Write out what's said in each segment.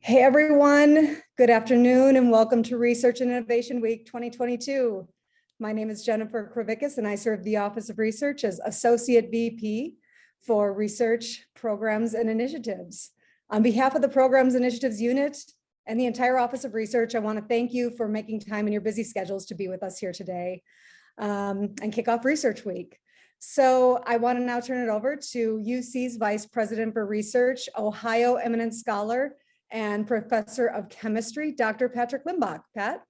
Hey everyone, good afternoon and welcome to Research and Innovation Week 2022. My name is Jennifer Kravickas and I serve the Office of Research as Associate VP for Research Programs and Initiatives. On behalf of the Programs Initiatives Unit and the entire Office of Research, I want to thank you for making time in your busy schedules to be with us here today and kick off Research Week. So I want to now turn it over to UC's Vice President for Research, Ohio eminent scholar, and Professor of Chemistry, Dr. Patrick Limbach. Pat?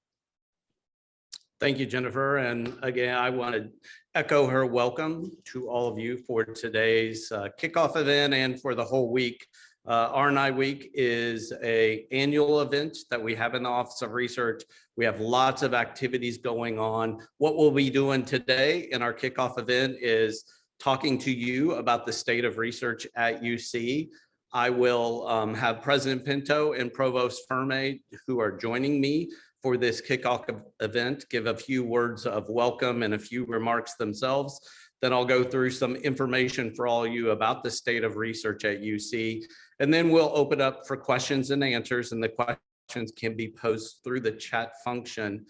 Thank you, Jennifer. And again, I want to echo her welcome to all of you for today's kickoff event and for the whole week. R&I Week is an annual event that we have in the Office of Research. We have lots of activities going on. What we'll be doing today in our kickoff event is talking to you about the state of research at UC. I will have President Pinto and Provost Fermei, who are joining me for this kickoff event, give a few words of welcome and a few remarks themselves. Then I'll go through some information for all of you about the state of research at UC. And then we'll open up for questions and answers, and the questions can be posed through the chat function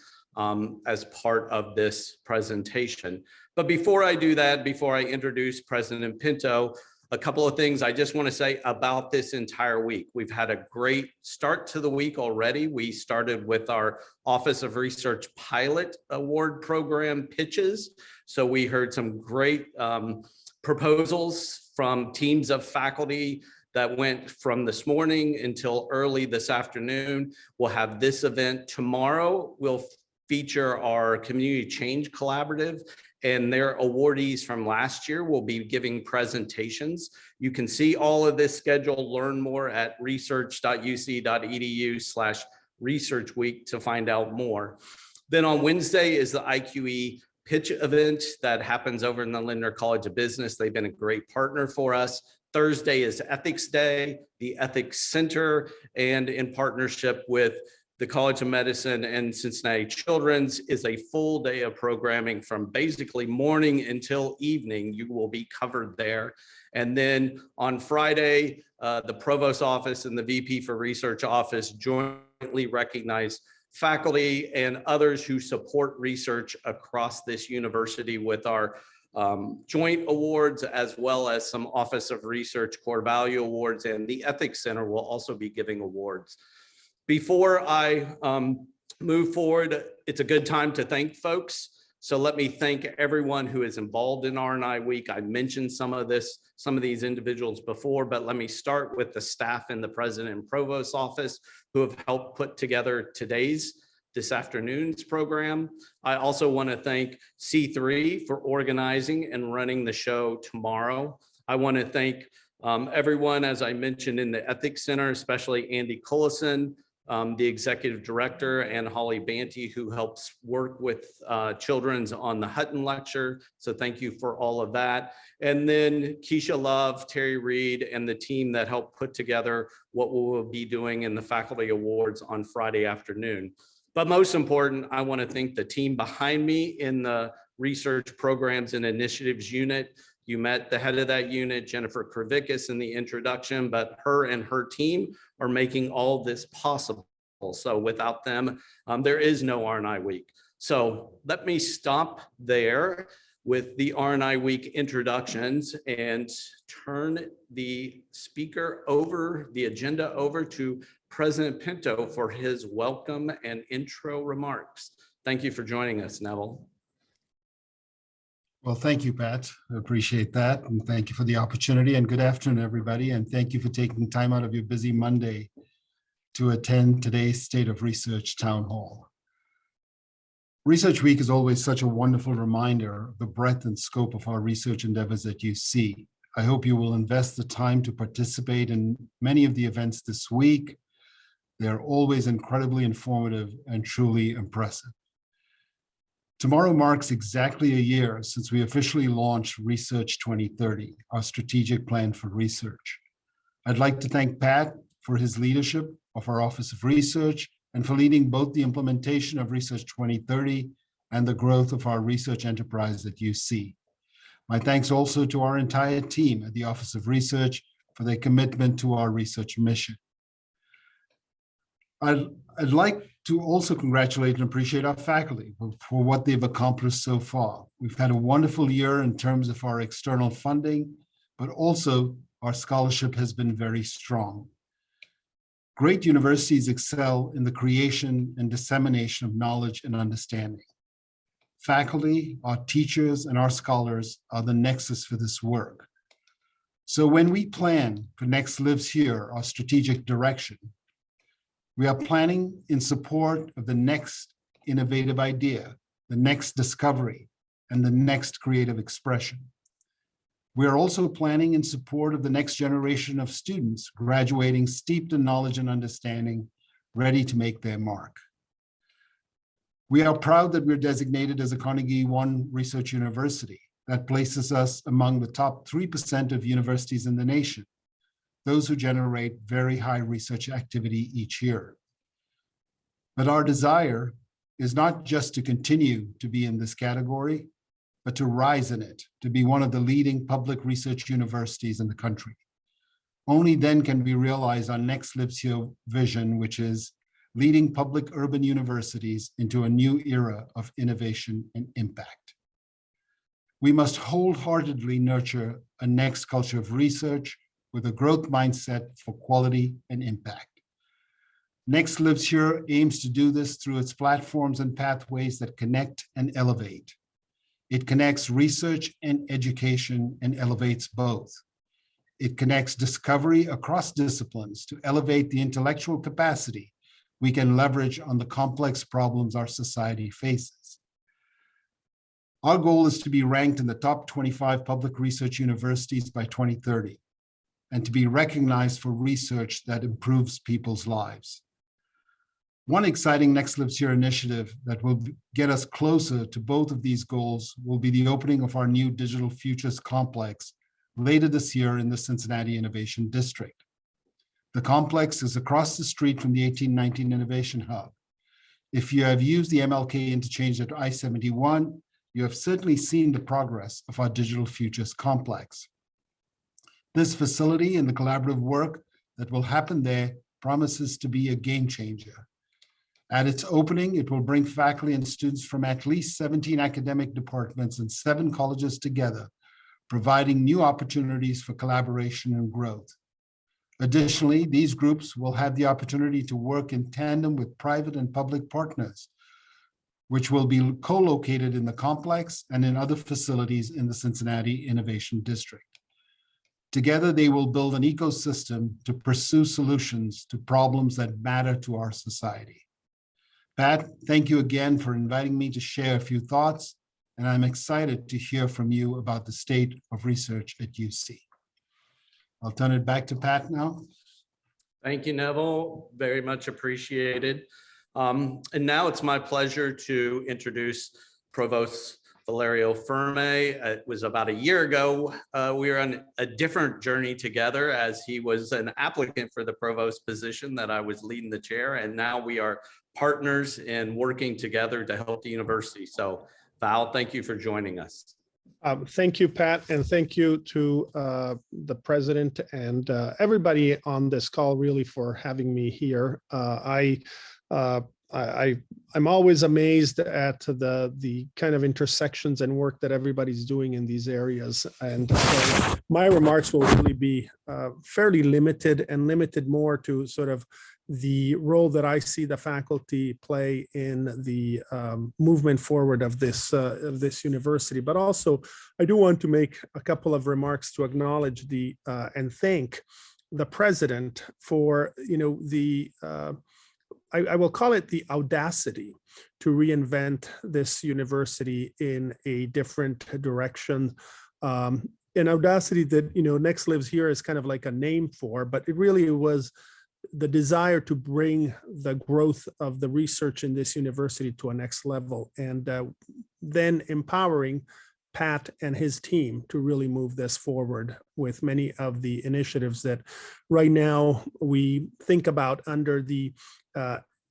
as part of this presentation. But before I do that, before I introduce President Pinto, a couple of things I just want to say about this entire week. We've had a great start to the week already. We started with our Office of Research Pilot Award Program pitches. So we heard some great proposals from teams of faculty that went from this morning until early this afternoon. We'll have this event tomorrow. We'll feature our Community Change Collaborative, and their awardees from last year will be giving presentations. You can see all of this schedule, learn more at research.uc.edu/Research Week to find out more. Then on Wednesday is the IQE pitch event that happens over in the Lindner College of Business. They've been a great partner for us. Thursday is Ethics Day, the Ethics Center, and in partnership with the College of Medicine and Cincinnati Children's is a full day of programming from basically morning until evening. You will be covered there. And then on Friday, the Provost Office and the VP for Research Office jointly recognize faculty and others who support research across this university with our joint awards, as well as some Office of Research Core Value Awards, and the Ethics Center will also be giving awards. Before I move forward, it's a good time to thank folks. So let me thank everyone who is involved in R&I Week. I mentioned some of these individuals before, but let me start with the staff in the President and Provost Office who have helped put together this afternoon's program. I also want to thank C3 for organizing and running the show tomorrow. I want to thank everyone, as I mentioned, in the Ethics Center, especially Andy Cullison, the executive director, and Holly Banty, who helps work with Children's on the Hutton Lecture. So thank you for all of that. And then Keisha Love, Terry Reed, and the team that helped put together what we will be doing in the Faculty Awards on Friday afternoon. But most important, I want to thank the team behind me in the Research Programs and Initiatives Unit. You met the head of that unit, Jennifer Kravickas, in the introduction, but her and her team are making all this possible. So without them, there is no R&I Week. So let me stop there with the R&I Week introductions and turn the agenda over to President Pinto for his welcome and intro remarks. Thank you for joining us, Neville. Well, thank you, Pat. I appreciate that. And thank you for the opportunity, and good afternoon, everybody. And thank you for taking time out of your busy Monday to attend today's State of Research Town Hall. Research Week is always such a wonderful reminder of the breadth and scope of our research endeavors at UC. I hope you will invest the time to participate in many of the events this week. They're always incredibly informative and truly impressive. Tomorrow marks exactly a year since we officially launched Research 2030, our strategic plan for research. I'd like to thank Pat for his leadership of our Office of Research and for leading both the implementation of Research 2030 and the growth of our research enterprise at UC. My thanks also to our entire team at the Office of Research for their commitment to our research mission. I'd like to also congratulate and appreciate our faculty for what they've accomplished so far. We've had a wonderful year in terms of our external funding, but also our scholarship has been very strong. Great universities excel in the creation and dissemination of knowledge and understanding. Faculty, our teachers, and our scholars are the nexus for this work. So when we plan for Next Lives Here, our strategic direction, we are planning in support of the next innovative idea, the next discovery, and the next creative expression. We are also planning in support of the next generation of students graduating steeped in knowledge and understanding, ready to make their mark. We are proud that we're designated as a Carnegie One Research University. That places us among the top 3% of universities in the nation, those who generate very high research activity each year. But our desire is not just to continue to be in this category, but to rise in it, to be one of the leading public research universities in the country. Only then can we realize our Next Lives Here vision, which is leading public urban universities into a new era of innovation and impact. We must wholeheartedly nurture a next culture of research with a growth mindset for quality and impact. Next Lives Here aims to do this through its platforms and pathways that connect and elevate. It connects research and education and elevates both. It connects discovery across disciplines to elevate the intellectual capacity we can leverage on the complex problems our society faces. Our goal is to be ranked in the top 25 public research universities by 2030, and to be recognized for research that improves people's lives. One exciting Next Lives Here initiative that will get us closer to both of these goals will be the opening of our new Digital Futures Complex later this year in the Cincinnati Innovation District. The complex is across the street from the 1819 Innovation Hub. If you have used the MLK interchange at I-71, you have certainly seen the progress of our Digital Futures Complex. This facility and the collaborative work that will happen there promises to be a game changer. At its opening, it will bring faculty and students from at least 17 academic departments and 7 colleges together, providing new opportunities for collaboration and growth. Additionally, these groups will have the opportunity to work in tandem with private and public partners, which will be co-located in the complex and in other facilities in the Cincinnati Innovation District. Together, they will build an ecosystem to pursue solutions to problems that matter to our society. Pat, thank you again for inviting me to share a few thoughts, and I'm excited to hear from you about the state of research at UC. I'll turn it back to Pat now. Thank you, Neville. Very much appreciated. And now it's my pleasure to introduce Provost Valerio Fermei. It was about a year ago. We were on a different journey together as he was an applicant for the provost position that I was leading the chair. And now we are partners in working together to help the university. So Val, thank you for joining us. Thank you, Pat, and thank you to the president and everybody on this call really for having me here. I'm always amazed at the kind of intersections and work that everybody's doing in these areas. And so my remarks will really be fairly limited and limited more to sort of the role that I see the faculty play in the movement forward of this university. But also, I do want to make a couple of remarks to acknowledge and thank the president for, I will call it the audacity to reinvent this university in a different direction. An audacity that, Next Lives Here is kind of like a name for, but it really was the desire to bring the growth of the research in this university to a next level, and then empowering Pat and his team to really move this forward with many of the initiatives that right now we think about under the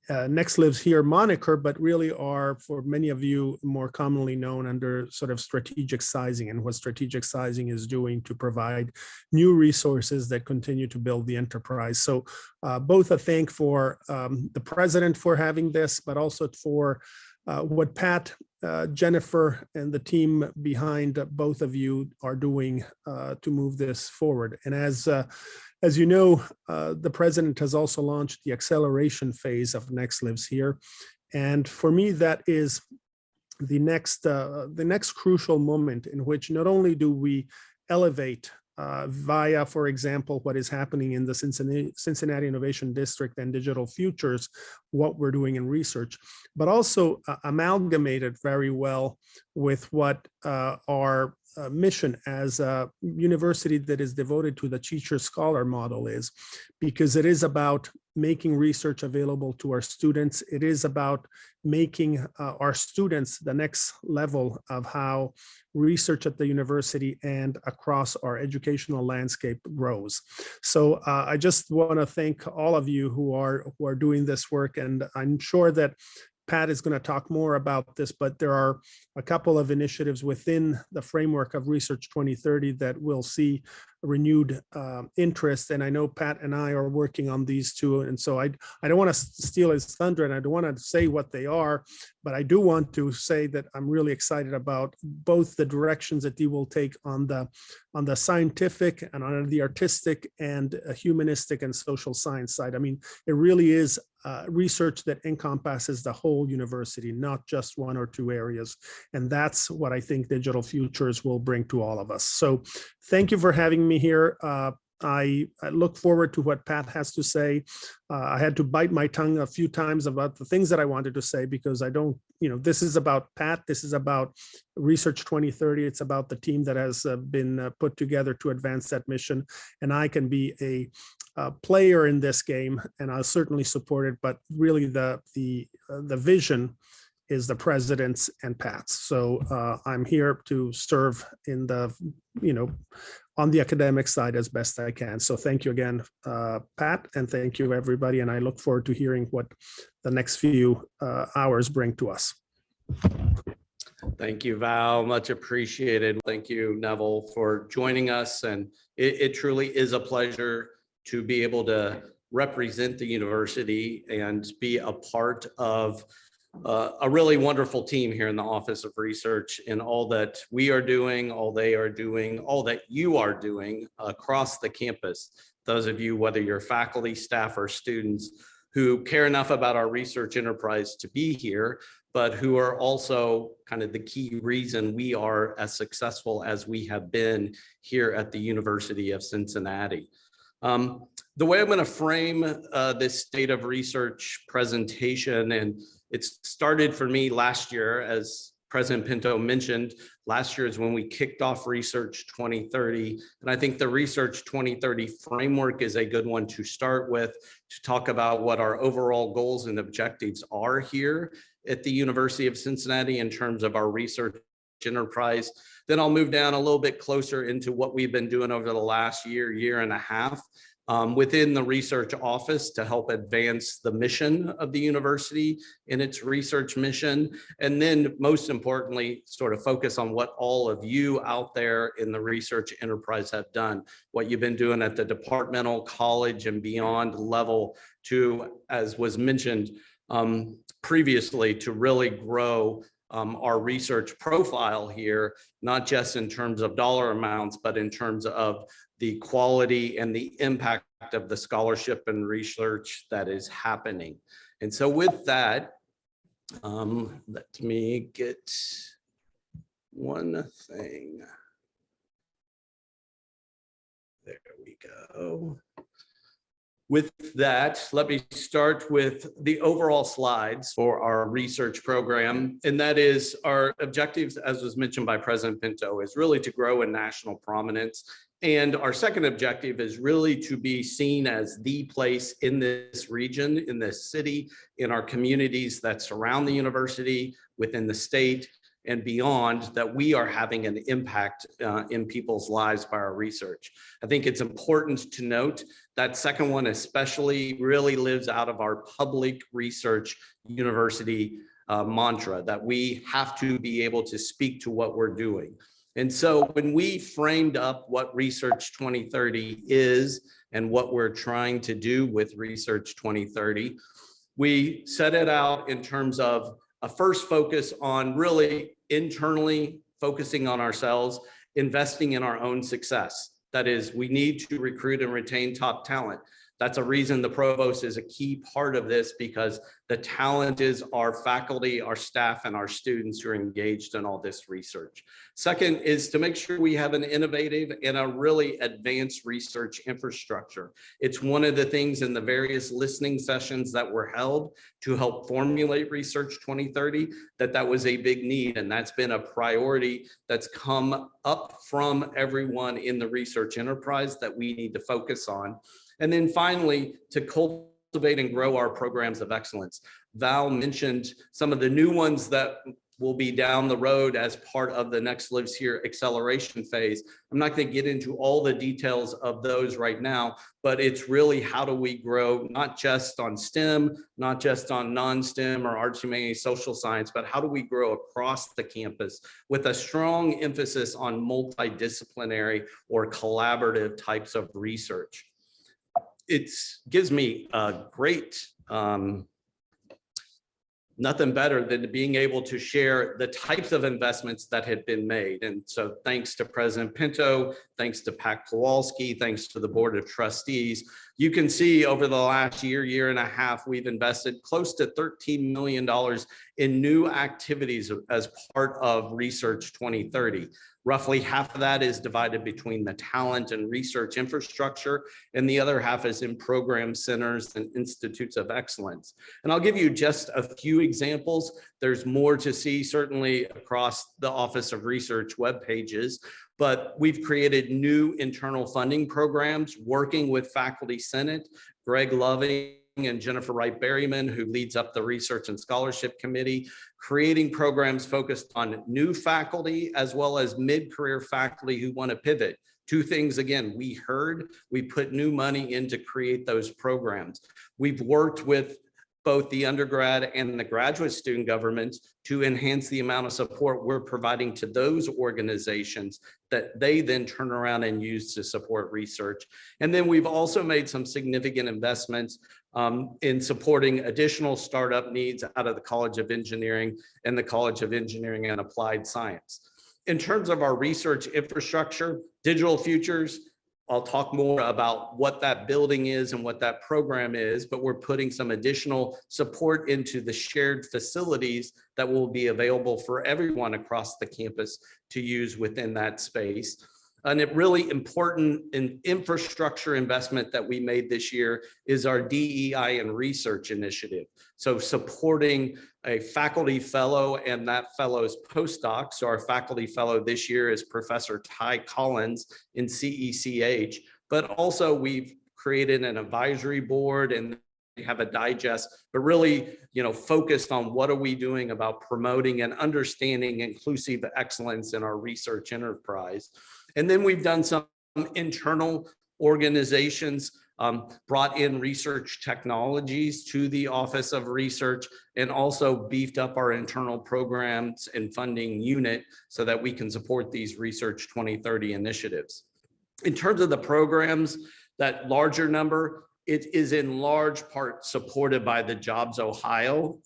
Next Lives Here moniker, but really are, for many of you, more commonly known under sort of strategic sizing, and what strategic sizing is doing to provide new resources that continue to build the enterprise. So both a thank for the president for having this, but also for what Pat, Jennifer, and the team behind both of you are doing to move this forward. And as you know, the president has also launched the acceleration phase of Next Lives Here. And for me, that is the next crucial moment in which not only do we elevate via, for example, what is happening in the Cincinnati Innovation District and Digital Futures, what we're doing in research, but also amalgamated very well with what our mission as a university that is devoted to the teacher scholar model is, because it is about making research available to our students. It is about making our students the next level of how research at the university and across our educational landscape grows. So I just want to thank all of you who are doing this work, and I'm sure that Pat is going to talk more about this, but there are a couple of initiatives within the framework of Research 2030 that will see renewed interest. And I know Pat and I are working on these too. And so I don't want to steal his thunder, and I don't want to say what they are, but I do want to say that I'm really excited about both the directions that he will take on the scientific and on the artistic and humanistic and social science side. I mean, it really is research that encompasses the whole university, not just one or two areas. And that's what I think Digital Futures will bring to all of us. So thank you for having me here. I look forward to what Pat has to say. I had to bite my tongue a few times about the things that I wanted to say, because I don't, this is about Pat. This is about Research 2030. It's about the team that has been put together to advance that mission. And I can be a player in this game, and I'll certainly support it. But really the vision is the president's and Pat's. So I'm here to serve in the, on the academic side as best I can. So thank you again, Pat, and thank you everybody. And I look forward to hearing what the next few hours bring to us. Thank you, Val. Much appreciated. Thank you, Neville, for joining us. And it truly is a pleasure to be able to represent the university and be a part of a really wonderful team here in the Office of Research, in all that we are doing, all they are doing, all that you are doing across the campus. Those of you, whether you're faculty, staff, or students, who care enough about our research enterprise to be here, but who are also kind of the key reason we are as successful as we have been here at the University of Cincinnati. The way I'm going to frame this state of research presentation, and it started for me last year, as President Pinto mentioned, last year is when we kicked off Research 2030. And I think the Research 2030 framework is a good one to start with, to talk about what our overall goals and objectives are here at the University of Cincinnati in terms of our research enterprise. Then I'll move down a little bit closer into what we've been doing over the last year and a half within the research office to help advance the mission of the university in its research mission. And then most importantly, sort of focus on what all of you out there in the research enterprise have done, what you've been doing at the departmental, college, and beyond level to, as was mentioned previously, to really grow our research profile here, not just in terms of dollar amounts, but in terms of the quality and the impact of the scholarship and research that is happening. And so with that, let me get one thing. There we go. With that, let me start with the overall slides for our research program. And that is our objectives, as was mentioned by President Pinto, is really to grow in national prominence. And our second objective is really to be seen as the place in this region, in this city, in our communities that surround the university, within the state, and beyond, that we are having an impact in people's lives by our research. I think it's important to note that second one especially really lives out of our public research university mantra, that we have to be able to speak to what we're doing. And so when we framed up what Research 2030 is and what we're trying to do with Research 2030, we set it out in terms of a first focus on really internally focusing on ourselves, investing in our own success. That is, we need to recruit and retain top talent. That's a reason the provost is a key part of this, because the talent is our faculty, our staff, and our students who are engaged in all this research. Second is to make sure we have an innovative and a really advanced research infrastructure. It's one of the things in the various listening sessions that were held to help formulate Research 2030, that was a big need, and that's been a priority that's come up from everyone in the research enterprise that we need to focus on. And then finally, to cultivate and grow our programs of excellence. Val mentioned some of the new ones that will be down the road as part of the Next Lives Here acceleration phase. I'm not going to get into all the details of those right now, but it's really how do we grow, not just on STEM, not just on non-STEM or arts, humanities, social science, but how do we grow across the campus with a strong emphasis on multidisciplinary or collaborative types of research. It gives me a great, nothing better than being able to share the types of investments that had been made. And so thanks to President Pinto, thanks to Pat Kowalski, thanks to the Board of Trustees, you can see over the last year and a half, we've invested close to $13 million in new activities as part of Research 2030. Roughly half of that is divided between the talent and research infrastructure, and the other half is in program centers and institutes of excellence. And I'll give you just a few examples. There's more to see certainly across the Office of Research web pages, but we've created new internal funding programs working with Faculty Senate, Greg Loving and Jennifer Wright-Berryman, who leads up the Research and Scholarship Committee, creating programs focused on new faculty as well as mid-career faculty who want to pivot. Two things, again, we put new money in to create those programs. We've worked with both the undergrad and the graduate student governments to enhance the amount of support we're providing to those organizations that they then turn around and use to support research. And then we've also made some significant investments in supporting additional startup needs out of the College of Engineering and the College of Engineering and Applied Science. In terms of our research infrastructure, Digital Futures, I'll talk more about what that building is and what that program is, but we're putting some additional support into the shared facilities that will be available for everyone across the campus to use within that space. And a really important infrastructure investment that we made this year is our DEI and research initiative. So supporting a faculty fellow and that fellow's postdoc. So our faculty fellow this year is Professor Ty Collins in CECH, but also we've created an advisory board and have a digest, but really, focused on what are we doing about promoting and understanding inclusive excellence in our research enterprise. And then we've done some internal organizations, brought in research technologies to the Office of Research, and also beefed up our internal programs and funding unit so that we can support these Research 2030 initiatives. In terms of the programs, that larger number, it is in large part supported by the Jobs Ohio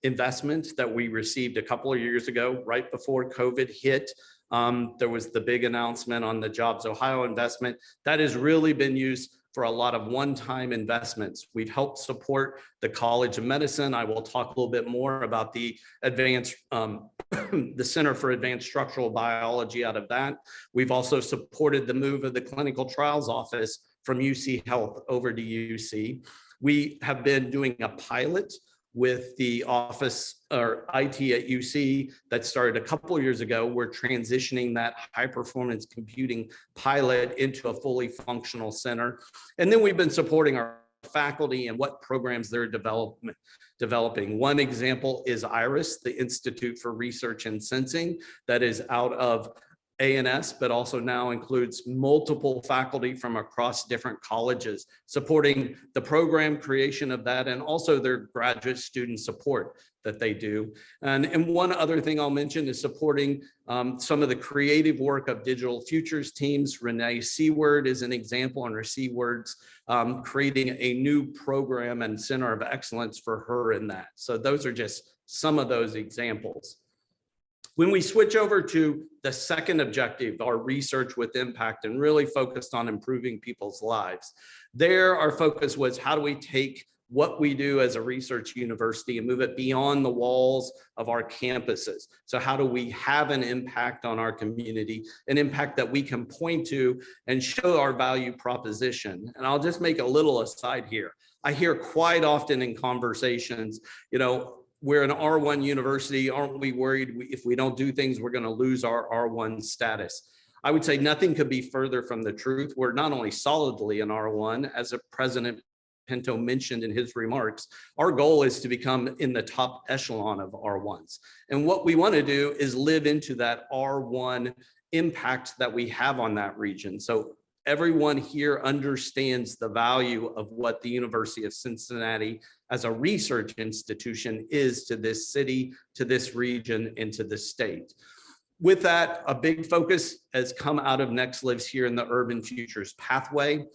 investment that we received a couple of years ago, right before COVID hit. There was the big announcement on the Jobs Ohio investment that has really been used for a lot of one-time investments. We've helped support the College of Medicine. I will talk a little bit more about the advanced, the Center for Advanced Structural Biology out of that. We've also supported the move of the Clinical Trials Office from UC Health over to UC. We have been doing a pilot with the office or IT at UC that started a couple of years ago. We're transitioning that high performance computing pilot into a fully functional center. And then we've been supporting our faculty and what programs they're developing. One example is IRIS, the Institute for Research and Sensing, that is out of A&S, but also now includes multiple faculty from across different colleges, supporting the program creation of that and also their graduate student support that they do. And one other thing I'll mention is supporting some of the creative work of Digital Futures teams. Renee Seaward is an example, and her Seaward's creating a new program and center of excellence for her in that. So those are just some of those examples. When we switch over to the second objective, our research with impact, and really focused on improving people's lives, there our focus was how do we take what we do as a research university and move it beyond the walls of our campuses. So how do we have an impact on our community, an impact that we can point to and show our value proposition? And I'll just make a little aside here. I hear quite often in conversations, you know, we're an R1 university. Aren't we worried if we don't do things, we're going to lose our R1 status? I would say nothing could be further from the truth. We're not only solidly an R1, as a President Pinto mentioned in his remarks, our goal is to become in the top echelon of R1s. And what we want to do is live into that R1 impact that we have on that region. So everyone here understands the value of what the University of Cincinnati as a research institution is to this city, to this region, and to the state. With that, a big focus has come out of Next Lives here in the Urban Futures pathway.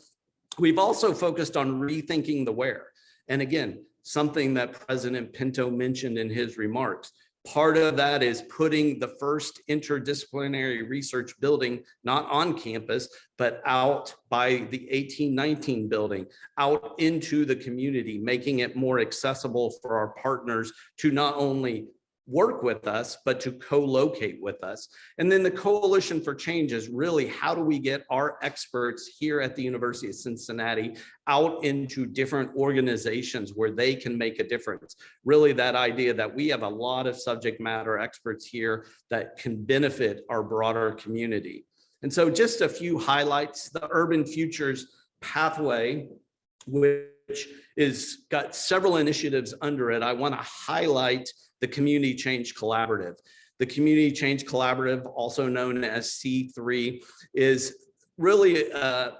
We've also focused on rethinking the where. And again, something that President Pinto mentioned in his remarks. Part of that is putting the first interdisciplinary research building, not on campus, but out by the 1819 building, out into the community, making it more accessible for our partners to not only work with us, but to co-locate with us. And then the Coalition for Change is really how do we get our experts here at the University of Cincinnati out into different organizations where they can make a difference. Really that idea that we have a lot of subject matter experts here that can benefit our broader community. And so just a few highlights, the Urban Futures pathway, which is got several initiatives under it. I want to highlight the Community Change Collaborative. The Community Change Collaborative, also known as C3, is really a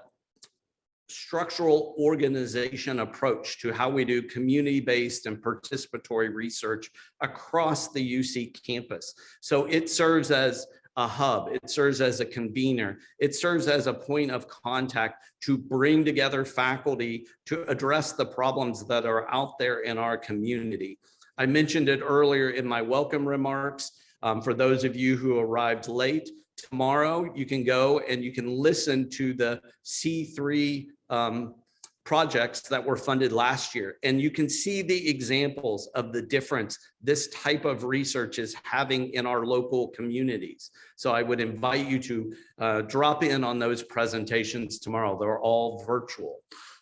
structural organization approach to how we do community-based and participatory research across the UC campus. So it serves as a hub, it serves as a convener, it serves as a point of contact to bring together faculty to address the problems that are out there in our community. I mentioned it earlier in my welcome remarks. For those of you who arrived late, tomorrow you can go and you can listen to the C3 projects that were funded last year. And you can see the examples of the difference this type of research is having in our local communities. So I would invite you to drop in on those presentations tomorrow. They're all virtual.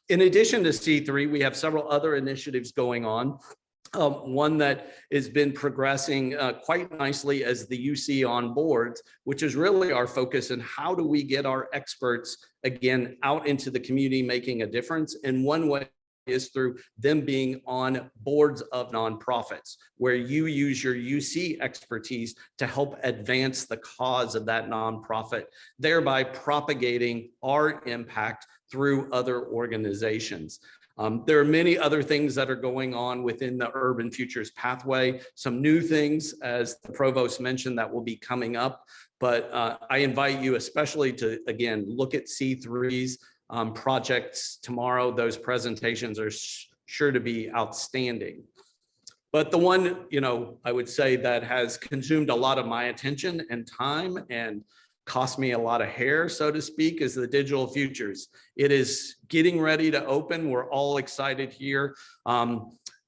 In addition to C3, we have several other initiatives going on. One that has been progressing quite nicely as the UC on boards, which is really our focus in how do we get our experts, again, out into the community making a difference. And one way is through them being on boards of nonprofits, where you use your UC expertise to help advance the cause of that nonprofit, thereby propagating our impact through other organizations. There are many other things that are going on within the Urban Futures pathway, some new things, as the provost mentioned, that will be coming up. But I invite you especially to, again, look at C3's projects tomorrow. Those presentations are sure to be outstanding. But the one, I would say that has consumed a lot of my attention and time and cost me a lot of hair, so to speak, is the Digital Futures. It is getting ready to open. We're all excited here.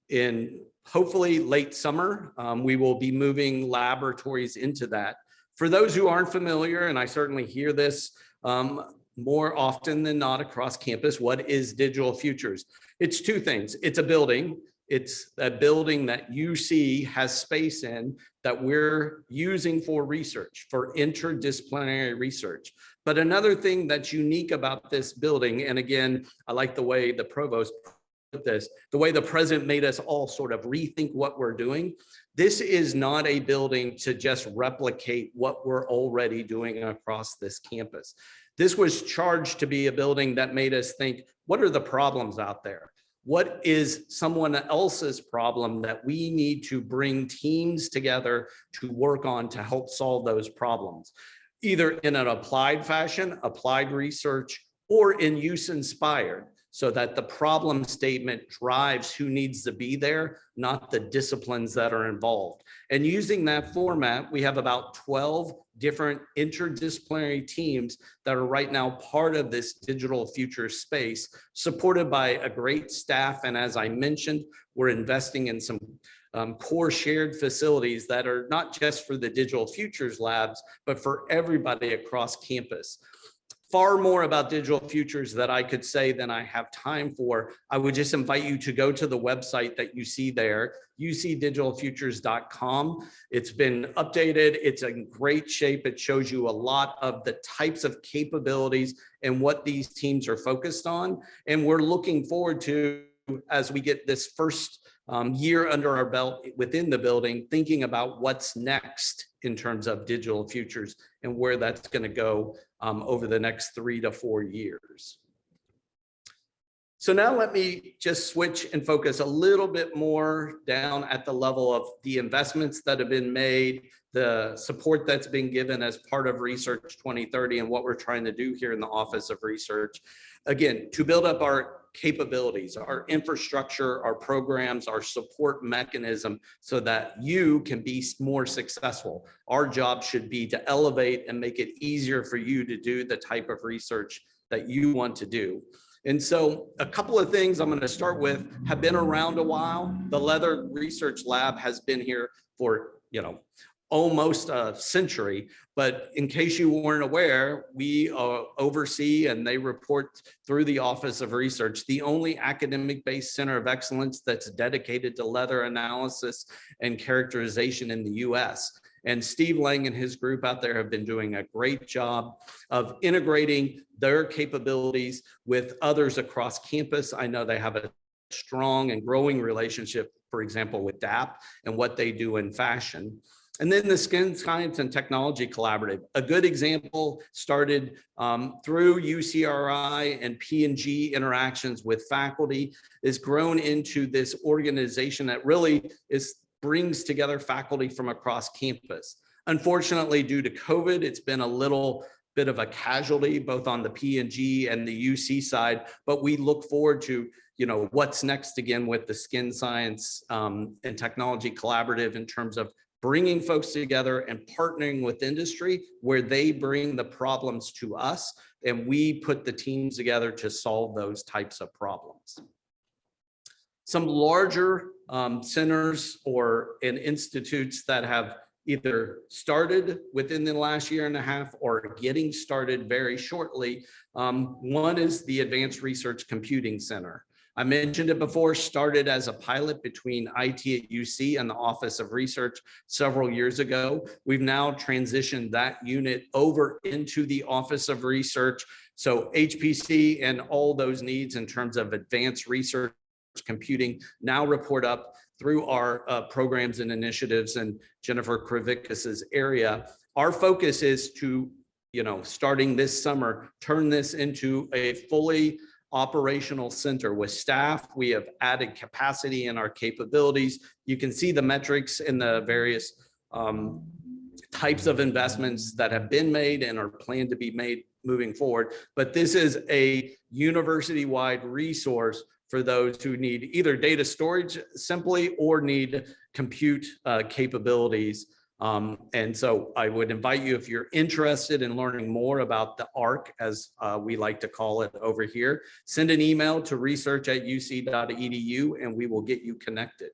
In hopefully late summer, we will be moving laboratories into that. For those who aren't familiar, and I certainly hear this more often than not across campus, what is Digital Futures? It's two things. It's a building. It's a building that UC has space in that we're using for research, for interdisciplinary research. But another thing that's unique about this building, and again, I like the way the provost this, the way the president made us all sort of rethink what we're doing. This is not a building to just replicate what we're already doing across this campus. This was charged to be a building that made us think, what are the problems out there? What is someone else's problem that we need to bring teams together to work on to help solve those problems, either in an applied fashion, applied research, or in use inspired, so that the problem statement drives who needs to be there, not the disciplines that are involved. And using that format, we have about 12 different interdisciplinary teams that are right now part of this digital future space, supported by a great staff. And as I mentioned, we're investing in some core shared facilities that are not just for the digital futures labs, but for everybody across campus. Far more about digital futures that I could say than I have time for. I would just invite you to go to the website that you see there, ucdigitalfutures.com. It's been updated. It's in great shape. It shows you a lot of the types of capabilities and what these teams are focused on. And we're looking forward to, as we get this first year under our belt within the building, thinking about what's next in terms of digital futures and where that's going to go over the next 3 to 4 years. So now let me just switch and focus a little bit more down at the level of the investments that have been made, the support that's been given as part of Research 2030 and what we're trying to do here in the Office of Research. Again, to build up our capabilities, our infrastructure, our programs, our support mechanism, so that you can be more successful. Our job should be to elevate and make it easier for you to do the type of research that you want to do. And so a couple of things I'm going to start with have been around a while. The Leather Research Lab has been here for, almost a century, but in case you weren't aware, we oversee and they report through the Office of Research, the only academic-based center of excellence that's dedicated to leather analysis and characterization in the US. And Steve Lang and his group out there have been doing a great job of integrating their capabilities with others across campus. I know they have a strong and growing relationship, for example, with DAP and what they do in fashion. And then the Skin Science and Technology Collaborative, a good example, started through UCRI and P&G interactions with faculty, is grown into this organization that really brings together faculty from across campus. Unfortunately, due to COVID, it's been a little bit of a casualty, both on the P&G and the UC side, but we look forward to what's next again with the Skin Science and Technology Collaborative in terms of bringing folks together and partnering with industry where they bring the problems to us and we put the teams together to solve those types of problems. Some larger centers and institutes that have either started within the last year and a half or getting started very shortly. One is the Advanced Research Computing Center. I mentioned it before, started as a pilot between IT at UC and the Office of Research several years ago. We've now transitioned that unit over into the Office of Research. So HPC and all those needs in terms of advanced research computing now report up through our programs and initiatives in Jennifer Kravickus's area. Our focus is to, starting this summer, turn this into a fully operational center with staff. We have added capacity in our capabilities. You can see the metrics in the various types of investments that have been made and are planned to be made moving forward. But this is a university-wide resource for those who need either data storage simply or need compute capabilities. And so I would invite you, if you're interested in learning more about the ARC, as we like to call it over here, send an email to research@uc.edu and we will get you connected.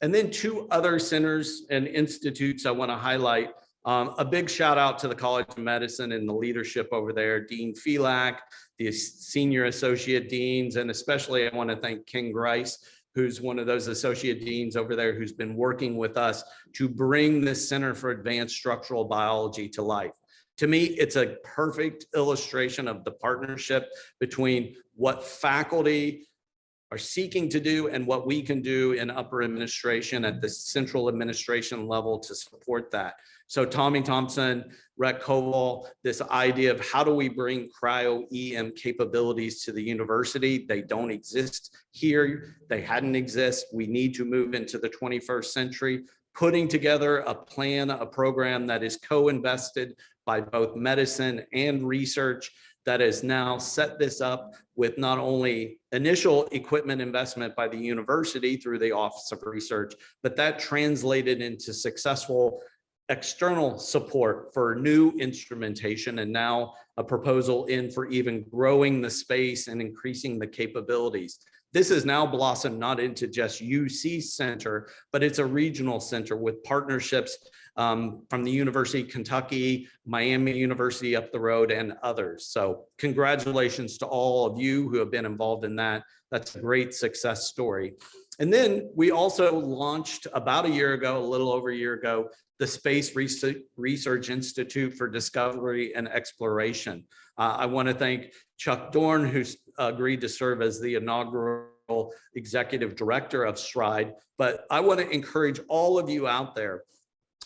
And then 2 other centers and institutes I want to highlight. A big shout out to the College of Medicine and the leadership over there, Dean Felak, the senior associate deans, and especially I want to thank King Grice, who's one of those associate deans over there who's been working with us to bring this Center for Advanced Structural Biology to life. To me, it's a perfect illustration of the partnership between what faculty are seeking to do and what we can do in upper administration at the central administration level to support that. So Tommy Thompson, Rhett Koval, this idea of how do we bring cryo-EM capabilities to the university? They don't exist here. They hadn't exist. We need to move into the 21st century, putting together a plan, a program that is co-invested by both medicine and research that has now set this up with not only initial equipment investment by the university through the Office of Research, but that translated into successful external support for new instrumentation, and now a proposal in for even growing the space and increasing the capabilities. This has now blossomed not into just UC Center, but it's a regional center with partnerships from the University of Kentucky, Miami University up the road, and others. So congratulations to all of you who have been involved in that. That's a great success story. And then we also launched about a year ago, a little over a year ago, the Space Research Institute for Discovery and Exploration. I want to thank Chuck Dorn, who's agreed to serve as the inaugural executive director of SRIDE. But I want to encourage all of you out there,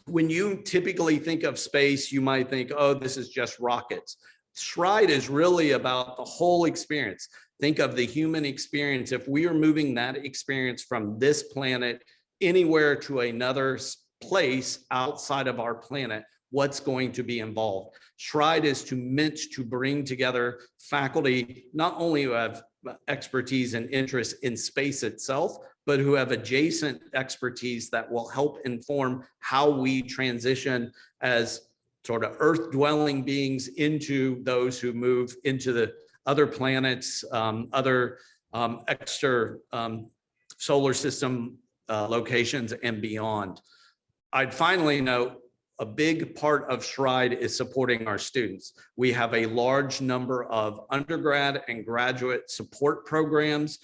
when you typically think of space, you might think, oh, this is just rockets. SRIDE is really about the whole experience. Think of the human experience. If we are moving that experience from this planet anywhere to another place outside of our planet, what's going to be involved? SRIDE is meant to bring together faculty, not only who have expertise and interest in space itself, but who have adjacent expertise that will help inform how we transition as sort of Earth-dwelling beings into those who move into the other planets, other extra solar system locations and beyond. I'd finally note a big part of SRIDE is supporting our students. We have a large number of undergrad and graduate support programs.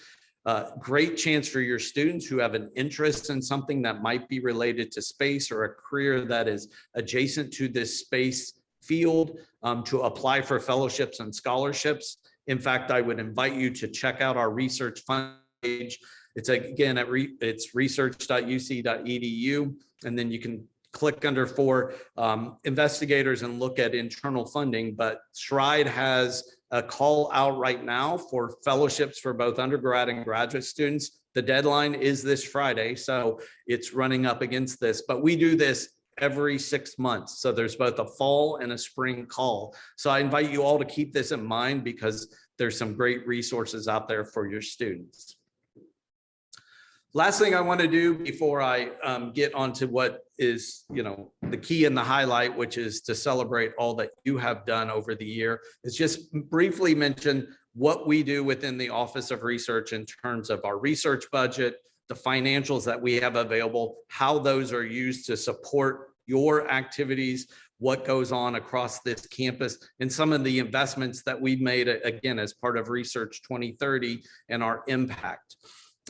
Great chance for your students who have an interest in something that might be related to space or a career that is adjacent to this space field to apply for fellowships and scholarships. In fact, I would invite you to check out our research fund page. It's again it's research.uc.edu, and then you can click under for investigators and look at internal funding. But SRIDE has a call out right now for fellowships for both undergrad and graduate students. The deadline is this Friday, so it's running up against this, but we do this every 6 months. So there's both a fall and a spring call. So I invite you all to keep this in mind because there's some great resources out there for your students. Last thing I want to do before I get onto what is, the key and the highlight, which is to celebrate all that you have done over the year, is just briefly mention what we do within the Office of Research in terms of our research budget, the financials that we have available, how those are used to support your activities, what goes on across this campus, and some of the investments that we've made, again, as part of Research 2030 and our impact.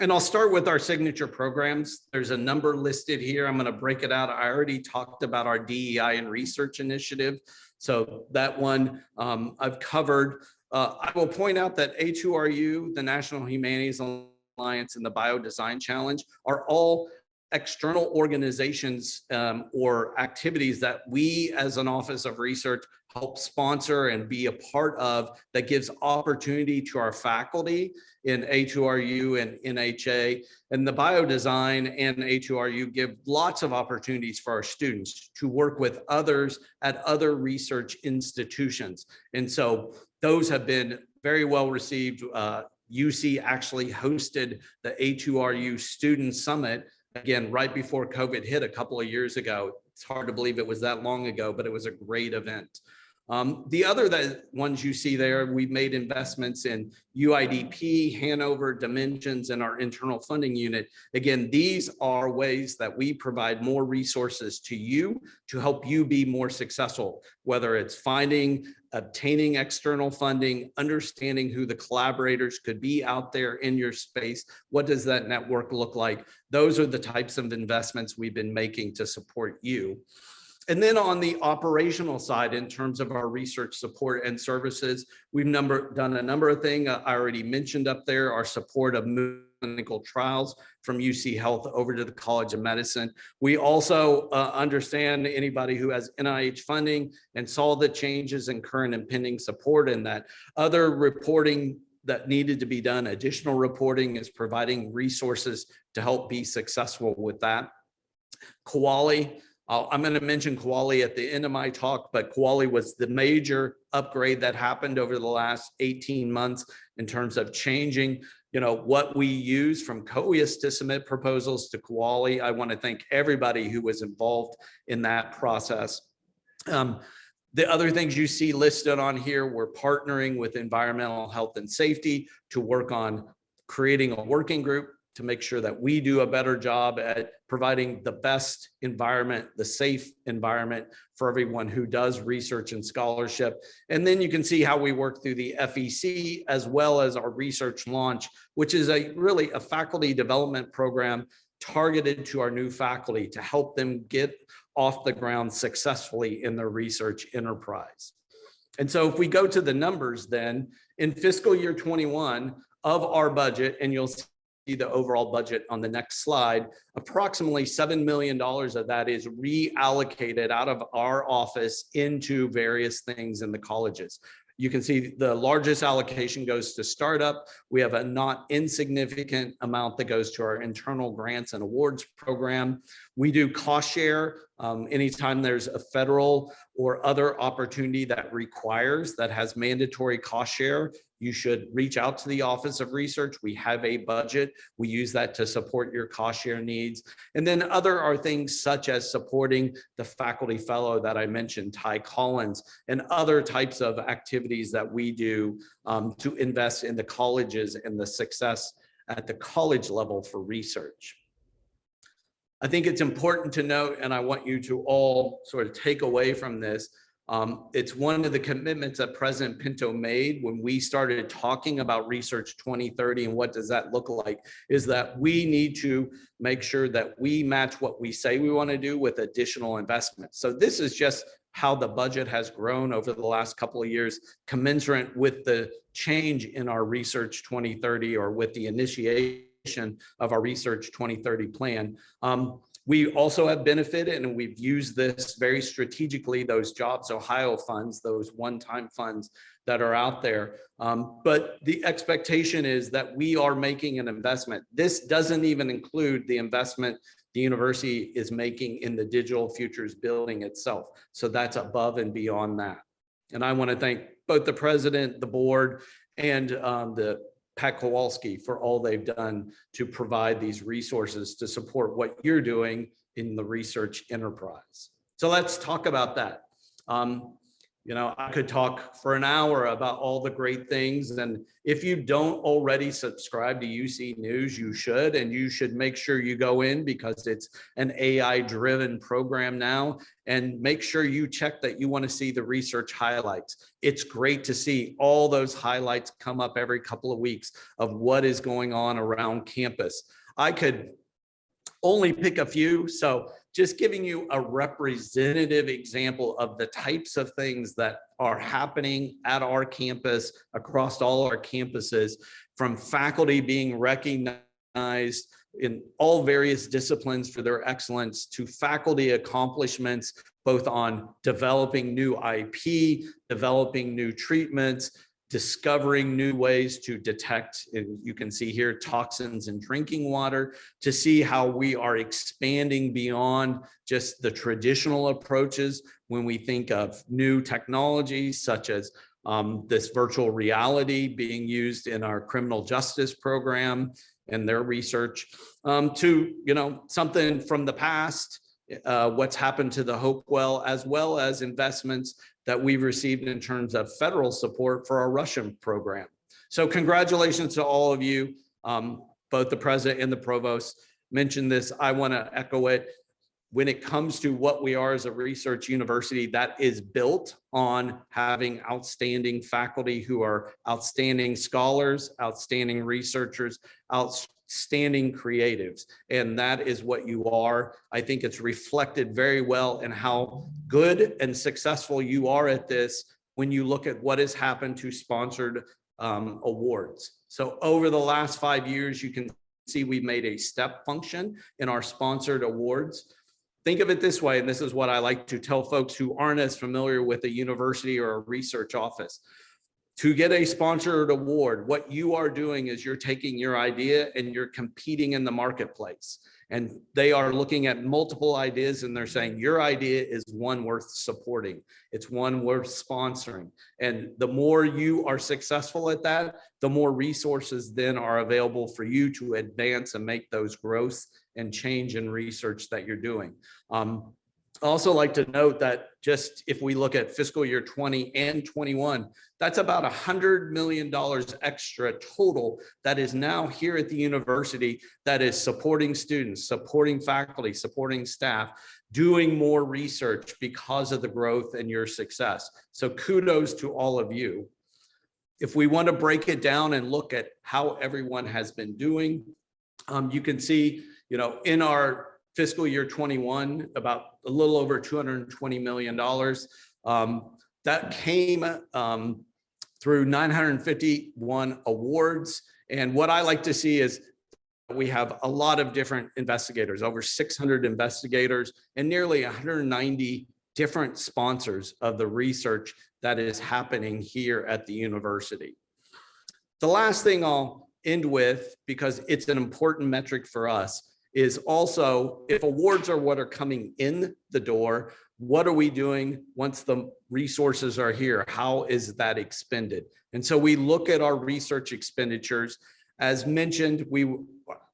And I'll start with our signature programs. There's a number listed here. I'm going to break it out. I already talked about our DEI and research initiative. So that one I've covered. I will point out that A2RU, the National Humanities Alliance, and the Biodesign Challenge are all external organizations or activities that we as an Office of Research help sponsor and be a part of, that gives opportunity to our faculty in A2RU and NHA. And the Biodesign and A2RU give lots of opportunities for our students to work with others at other research institutions. And so those have been very well received. UC actually hosted the A2RU Student Summit, again, right before COVID hit a couple of years ago. It's hard to believe it was that long ago, but it was a great event. The other ones you see there, we've made investments in UIDP, Hanover, Dimensions, and our internal funding unit. Again, these are ways that we provide more resources to you to help you be more successful, whether it's finding, obtaining external funding, understanding who the collaborators could be out there in your space. What does that network look like? Those are the types of investments we've been making to support you. And then on the operational side, in terms of our research support and services, we've done a number of things. I already mentioned up there our support of clinical trials from UC Health over to the College of Medicine. We also understand anybody who has NIH funding and saw the changes in current and pending support, and that other reporting that needed to be done, additional reporting, is providing resources to help be successful with that. Quali. I'm going to mention Quali at the end of my talk, but Quali was the major upgrade that happened over the last 18 months in terms of changing, what we use from COEUS to submit proposals to Quali. I want to thank everybody who was involved in that process. The other things you see listed on here, we're partnering with environmental health and safety to work on creating a working group to make sure that we do a better job at providing the best environment, the safe environment for everyone who does research and scholarship. And then you can see how we work through the FEC as well as our research launch, which is really a faculty development program targeted to our new faculty to help them get off the ground successfully in their research enterprise. And so if we go to the numbers then, in fiscal year 21 of our budget, and you'll see the overall budget on the next slide, approximately $7 million of that is reallocated out of our office into various things in the colleges. You can see the largest allocation goes to startup. We have a not insignificant amount that goes to our internal grants and awards program. We do cost share. Anytime there's a federal or other opportunity that has mandatory cost share, you should reach out to the Office of Research. We have a budget. We use that to support your cost share needs. And then other are things such as supporting the faculty fellow that I mentioned, Ty Collins, and other types of activities that we do to invest in the colleges and the success at the college level for research. I think it's important to note, and I want you to all sort of take away from this, it's one of the commitments that President Pinto made when we started talking about Research 2030 and what does that look like, is that we need to make sure that we match what we say we want to do with additional investments. So this is just how the budget has grown over the last couple of years, commensurate with the change in our Research 2030 or with the initiation of our Research 2030 plan. We also have benefited, and we've used this very strategically, those Jobs Ohio funds, those one-time funds that are out there. But the expectation is that we are making an investment. This doesn't even include the investment the university is making in the digital futures building itself. So that's above and beyond that. And I want to thank both the president, the board, and the Pat Kowalski for all they've done to provide these resources to support what you're doing in the research enterprise. So let's talk about that. I could talk for an hour about all the great things. And if you don't already subscribe to UC News, you should, and you should make sure you go in because it's an AI-driven program now, and make sure you check that you want to see the research highlights. It's great to see all those highlights come up every couple of weeks of what is going on around campus. I could only pick a few, so just giving you a representative example of the types of things that are happening at our campus, across all our campuses, from faculty being recognized in all various disciplines for their excellence, to faculty accomplishments, both on developing new IP, developing new treatments, discovering new ways to detect, and you can see here, toxins in drinking water, to see how we are expanding beyond just the traditional approaches when we think of new technologies such as this virtual reality being used in our criminal justice program and their research, to something from the past, what's happened to the Hopewell, as well as investments that we've received in terms of federal support for our Russian program. So congratulations to all of you. Both the president and the provost mentioned this. I want to echo it. When it comes to what we are as a research university, that is built on having outstanding faculty who are outstanding scholars, outstanding researchers, outstanding outstanding creatives. And that is what you are. I think it's reflected very well in how good and successful you are at this when you look at what has happened to sponsored awards. So over the last 5 years, you can see we've made a step function in our sponsored awards. Think of it this way, and this is what I like to tell folks who aren't as familiar with a university or a research office. To get a sponsored award, what you are doing is you're taking your idea and you're competing in the marketplace. And they are looking at multiple ideas and they're saying, your idea is one worth supporting. It's one worth sponsoring. And the more you are successful at that, the more resources then are available for you to advance and make those growth and change in research that you're doing. I also like to note that just if we look at fiscal year 20 and 21, that's about $100 million extra total that is now here at the university that is supporting students, supporting faculty, supporting staff, doing more research because of the growth and your success. So kudos to all of you. If we want to break it down and look at how everyone has been doing, you can see, in our fiscal year 21, about a little over $220 million. That came through 951 awards. And what I like to see is we have a lot of different investigators, over 600 investigators, and nearly 190 different sponsors of the research that is happening here at the university. The last thing I'll end with, because it's an important metric for us, is also if awards are what are coming in the door, what are we doing once the resources are here? How is that expended? And so we look at our research expenditures. As mentioned,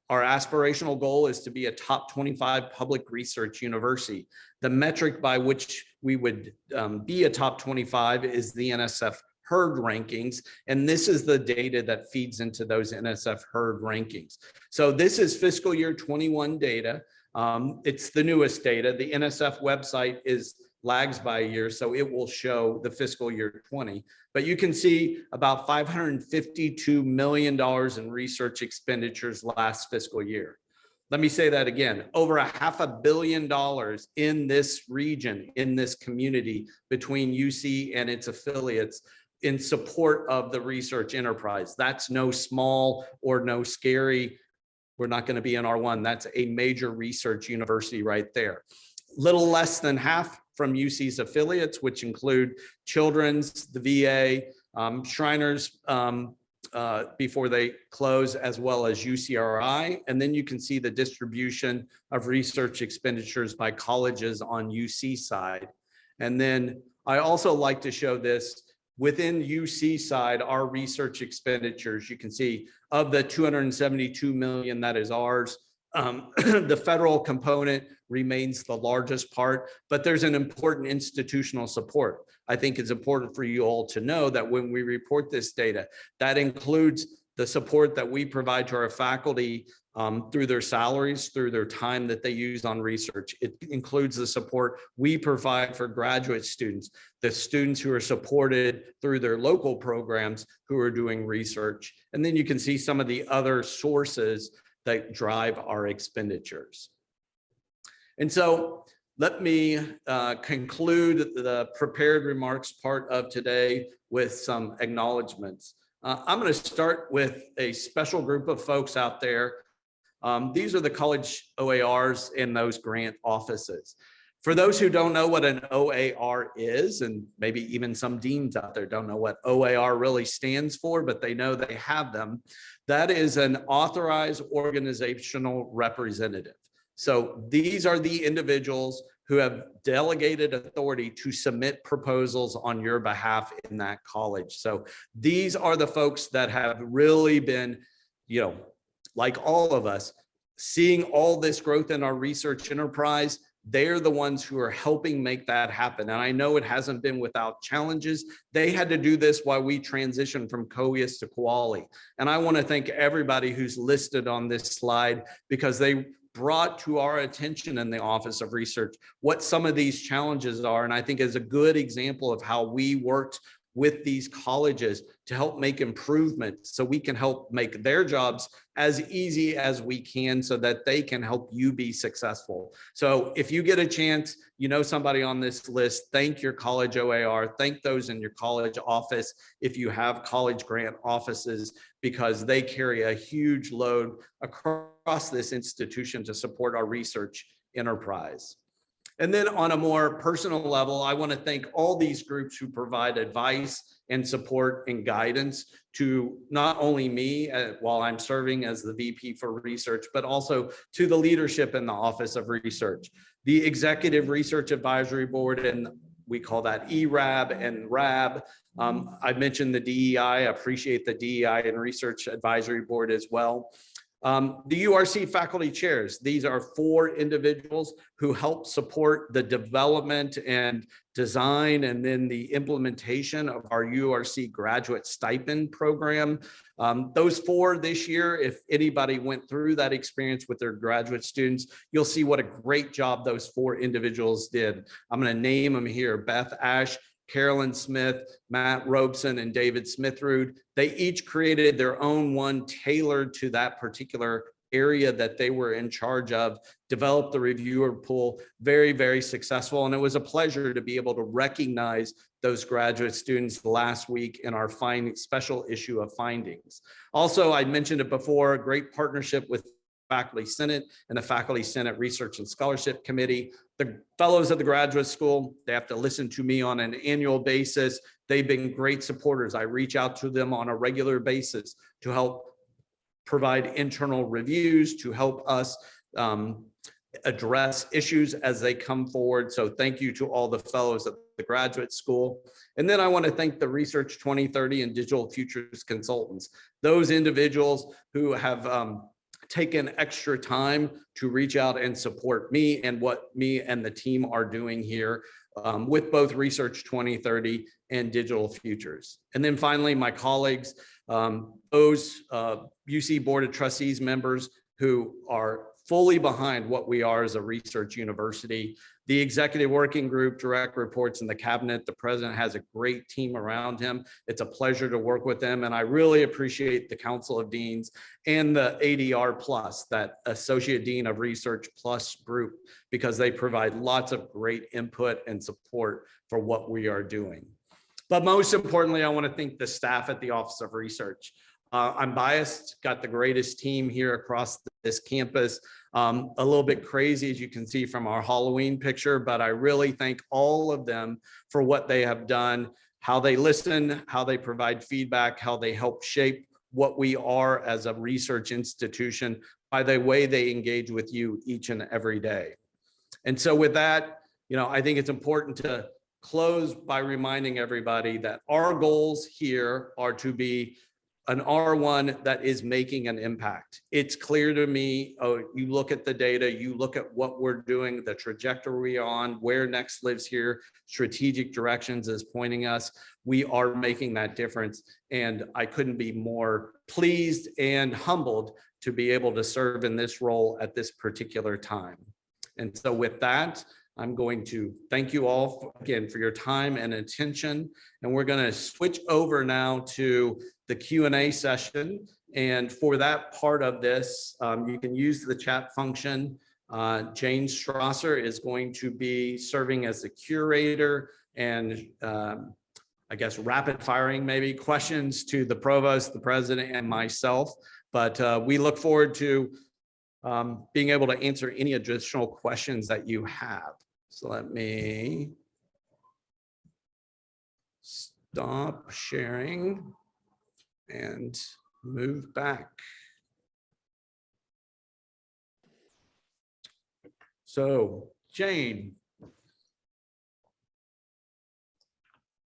our aspirational goal is to be a top 25 public research university. The metric by which we would be a top 25 is the NSF HERD rankings. And this is the data that feeds into those NSF HERD rankings. So this is fiscal year 21 data. It's the newest data. The NSF website lags by a year, so it will show the fiscal year 20. But you can see about $552 million in research expenditures last fiscal year. Let me say that again, over $500 million in this region, in this community between UC and its affiliates in support of the research enterprise. That's no small or no scary. We're not going to be in R1. That's a major research university right there. Little less than half from UC's affiliates, which include Children's, the VA, Shriners before they close, as well as UCRI. And then you can see the distribution of research expenditures by colleges on UC side. And then I also like to show this within UC side, our research expenditures. You can see of the 272 million that is ours, the federal component remains the largest part, but there's an important institutional support. I think it's important for you all to know that when we report this data, that includes the support that we provide to our faculty through their salaries, through their time that they use on research. It includes the support we provide for graduate students, the students who are supported through their local programs who are doing research. And then you can see some of the other sources that drive our expenditures. And so let me conclude the prepared remarks part of today with some acknowledgements. I'm going to start with a special group of folks out there. These are the college OARs in those grant offices. For those who don't know what an OAR is, and maybe even some deans out there don't know what OAR really stands for, but they know they have them, that is an authorized organizational representative. So these are the individuals who have delegated authority to submit proposals on your behalf in that college. So these are the folks that have really been, like all of us, seeing all this growth in our research enterprise. They're the ones who are helping make that happen. And I know it hasn't been without challenges. They had to do this while we transitioned from COEUS to Quali. And I want to thank everybody who's listed on this slide, because they brought to our attention in the Office of Research what some of these challenges are. And I think is a good example of how we worked with these colleges to help make improvements so we can help make their jobs as easy as we can so that they can help you be successful. So if you get a chance, you know somebody on this list, thank your college OAR, thank those in your college office if you have college grant offices, because they carry a huge load across this institution to support our research enterprise. And then on a more personal level, I want to thank all these groups who provide advice and support and guidance to not only me while I'm serving as the VP for research, but also to the leadership in the Office of Research, the Executive Research Advisory Board, and we call that ERAB and RAB. I mentioned the DEI. I appreciate the DEI and Research Advisory Board as well. The URC faculty chairs, these are 4 individuals who help support the development and design and then the implementation of our URC graduate stipend program. Those 4 this year, if anybody went through that experience with their graduate students, you'll see what a great job those 4 individuals did. I'm going to name them here: Beth Ash, Carolyn Smith, Matt Robeson, and David Smithrud. They each created their own one tailored to that particular area that they were in charge of, developed the reviewer pool, very, very successful. And it was a pleasure to be able to recognize those graduate students last week in our special issue of findings. Also, I mentioned it before, a great partnership with Faculty Senate and the Faculty Senate Research and Scholarship Committee. The fellows at the graduate school, they have to listen to me on an annual basis. They've been great supporters. I reach out to them on a regular basis to help provide internal reviews, to help us address issues as they come forward. So thank you to all the fellows at the graduate school. And then I want to thank the Research 2030 and Digital Futures consultants, those individuals who have taken extra time to reach out and support me and what me and the team are doing here with both Research 2030 and Digital Futures. And then finally, my colleagues, those UC Board of Trustees members who are fully behind what we are as a research university, the executive working group, direct reports in the cabinet. The president has a great team around him. It's a pleasure to work with them. And I really appreciate the Council of Deans and the ADR Plus, that Associate Dean of Research Plus group, because they provide lots of great input and support for what we are doing. But most importantly, I want to thank the staff at the Office of Research. I'm biased, got the greatest team here across this campus. A little bit crazy, as you can see from our Halloween picture, but I really thank all of them for what they have done, how they listen, how they provide feedback, how they help shape what we are as a research institution by the way they engage with you each and every day. And so with that, I think it's important to close by reminding everybody that our goals here are to be an R1 that is making an impact. It's clear to me, you look at the data, you look at what we're doing, the trajectory we're on, where Next lives here, strategic directions is pointing us. We are making that difference. And I couldn't be more pleased and humbled to be able to serve in this role at this particular time. And so with that, I'm going to thank you all again for your time and attention. And we're going to switch over now to the Q&A session. And for that part of this, you can use the chat function. Jane Strasser is going to be serving as the curator and I guess rapid firing maybe questions to the provost, the president, and myself. But we look forward to being able to answer any additional questions that you have. So let me stop sharing and move back. So Jane.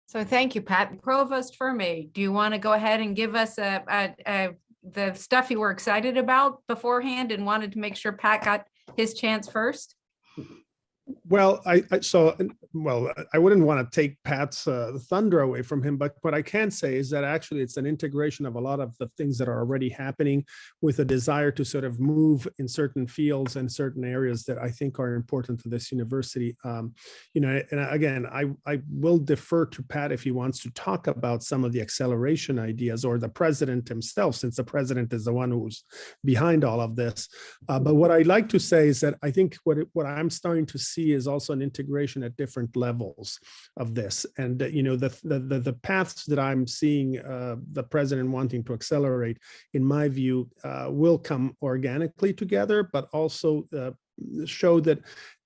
So thank you, Pat. Provost Fermei, do you want to go ahead and give us the stuff you were excited about beforehand and wanted to make sure Pat got his chance first? Well, so well, I wouldn't want to take Pat's thunder away from him, but what I can say is that actually it's an integration of a lot of the things that are already happening with a desire to sort of move in certain fields and certain areas that I think are important to this university. You know, and again, I will defer to Pat if he wants to talk about some of the acceleration ideas, or the president himself, since the president is the one who's behind all of this. But what I'd like to say is that I think what I'm starting to see is also an integration at different levels of this. And, you know, the paths that I'm seeing the president wanting to accelerate, in my view, will come organically together, but also show that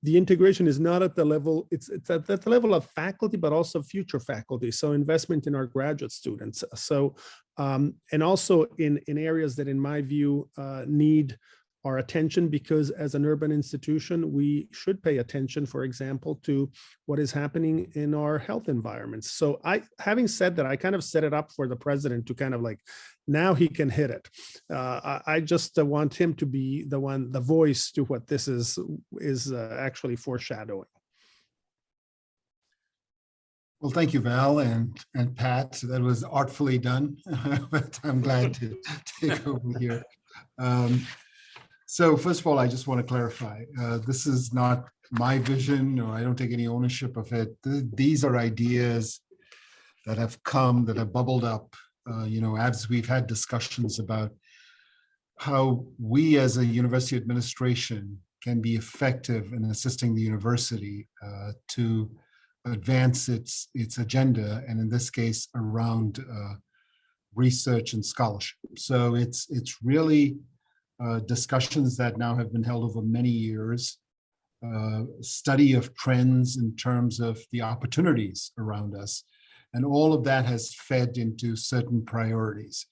the integration is not at the level, it's at the level of faculty, but also future faculty. So investment in our graduate students. So, and also in areas that, in my view, need our attention, because as an urban institution, we should pay attention, for example, to what is happening in our health environments. So having said that, I kind of set it up for the president to kind of like, now he can hit it. I just want him to be the voice to what this is actually foreshadowing. Well, thank you, Val and Pat. That was artfully done, but I'm glad to take over here. So first of all, I just want to clarify, this is not my vision, or I don't take any ownership of it. These are ideas that have come, that have bubbled up, you know, as we've had discussions about how we as a university administration can be effective in assisting the university to advance its agenda, and in this case, around research and scholarship. So it's really discussions that now have been held over many years, study of trends in terms of the opportunities around us, and all of that has fed into certain priorities.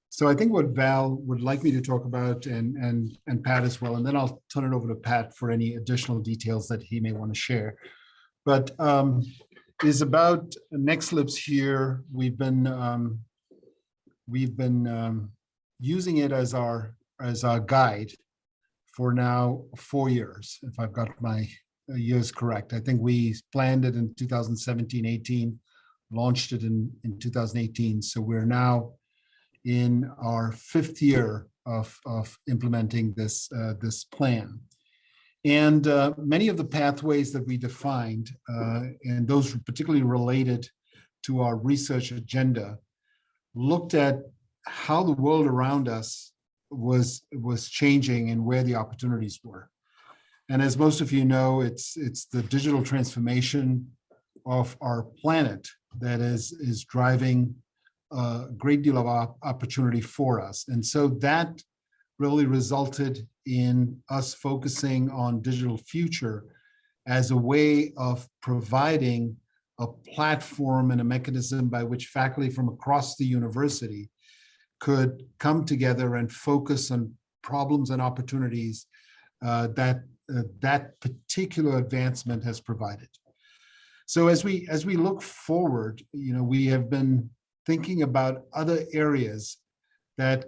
So I think what Val would like me to talk about, and Pat as well, and then I'll turn it over to Pat for any additional details that he may want to share, but is about Next Lips here. We've been using it as our guide for now 4 years, if I've got my years correct. I think we planned it in 2017-18, launched it in 2018. So we're now in our 5th year of implementing this plan. And many of the pathways that we defined, and those particularly related to our research agenda, looked at how the world around us was changing and where the opportunities were. And as most of you know, it's the digital transformation of our planet that is driving a great deal of opportunity for us. And so that really resulted in us focusing on Digital Future as a way of providing a platform and a mechanism by which faculty from across the university could come together and focus on problems and opportunities that particular advancement has provided. So as we look forward, you know, we have been thinking about other areas that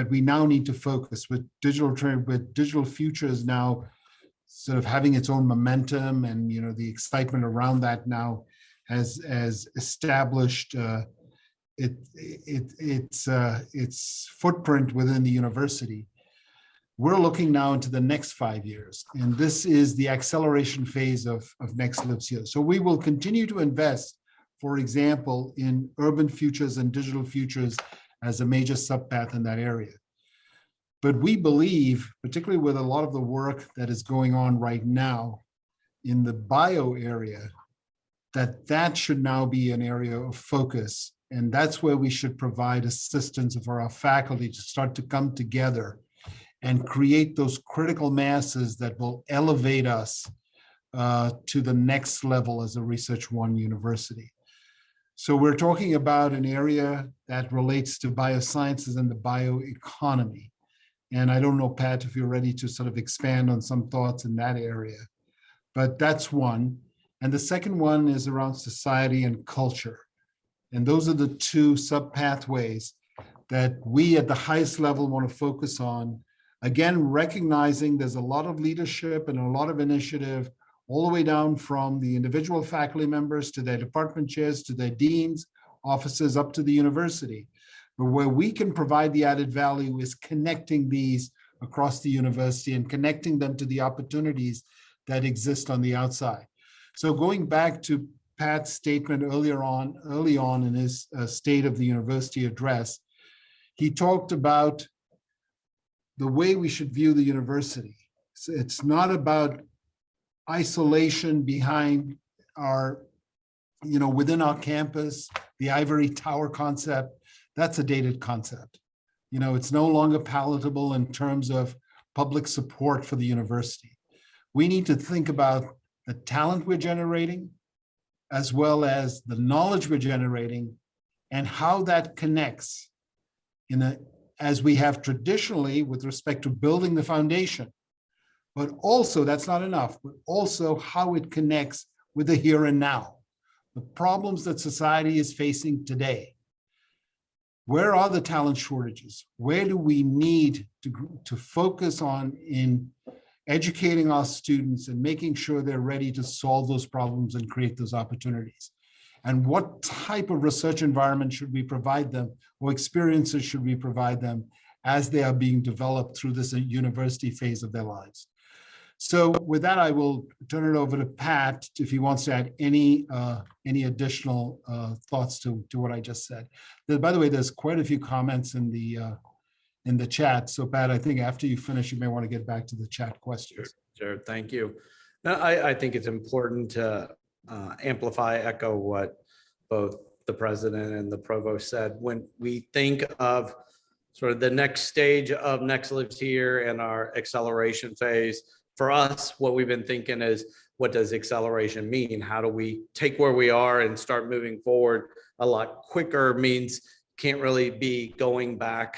we now need to focus with Digital Futures now sort of having its own momentum, and you know the excitement around that now has established its footprint within the university. We're looking now into the next 5 years, and this is the acceleration phase of Next Lives here. So we will continue to invest, for example, in urban futures and digital futures as a major subpath in that area. But we believe, particularly with a lot of the work that is going on right now in the bio area, that should now be an area of focus. And that's where we should provide assistance for our faculty to start to come together and create those critical masses that will elevate us to the next level as a Research One university. So we're talking about an area that relates to biosciences and the bioeconomy. And I don't know, Pat, if you're ready to sort of expand on some thoughts in that area, but that's one. And the second one is around society and culture. And those are the two sub-pathways that we at the highest level want to focus on. Again, recognizing there's a lot of leadership and a lot of initiative all the way down from the individual faculty members to their department chairs, to their deans, officers, up to the university. But where we can provide the added value is connecting these across the university and connecting them to the opportunities that exist on the outside. So going back to Pat's statement early on in his State of the University address, he talked about the way we should view the university. So it's not about isolation behind our, within our campus, the ivory tower concept. That's a dated concept. It's no longer palatable in terms of public support for the university. We need to think about the talent we're generating, as well as the knowledge we're generating, and how that connects as we have traditionally with respect to building the foundation. But also, that's not enough, but also how it connects with the here and now, the problems that society is facing today. Where are the talent shortages? Where do we need to focus on in educating our students and making sure they're ready to solve those problems and create those opportunities? And what type of research environment should we provide them, or experiences should we provide them as they are being developed through this university phase of their lives? So with that, I will turn it over to Pat if he wants to add any additional thoughts to what I just said. By the way, there's quite a few comments in the chat. So Pat, I think after you finish, you may want to get back to the chat questions. Sure. Thank you. No, I think it's important to echo what both the president and the provost said. When we think of sort of the next stage of Next Lives Here and our acceleration phase, for us, what we've been thinking is, what does acceleration mean? How do we take where we are and start moving forward a lot quicker? Means can't really be going back,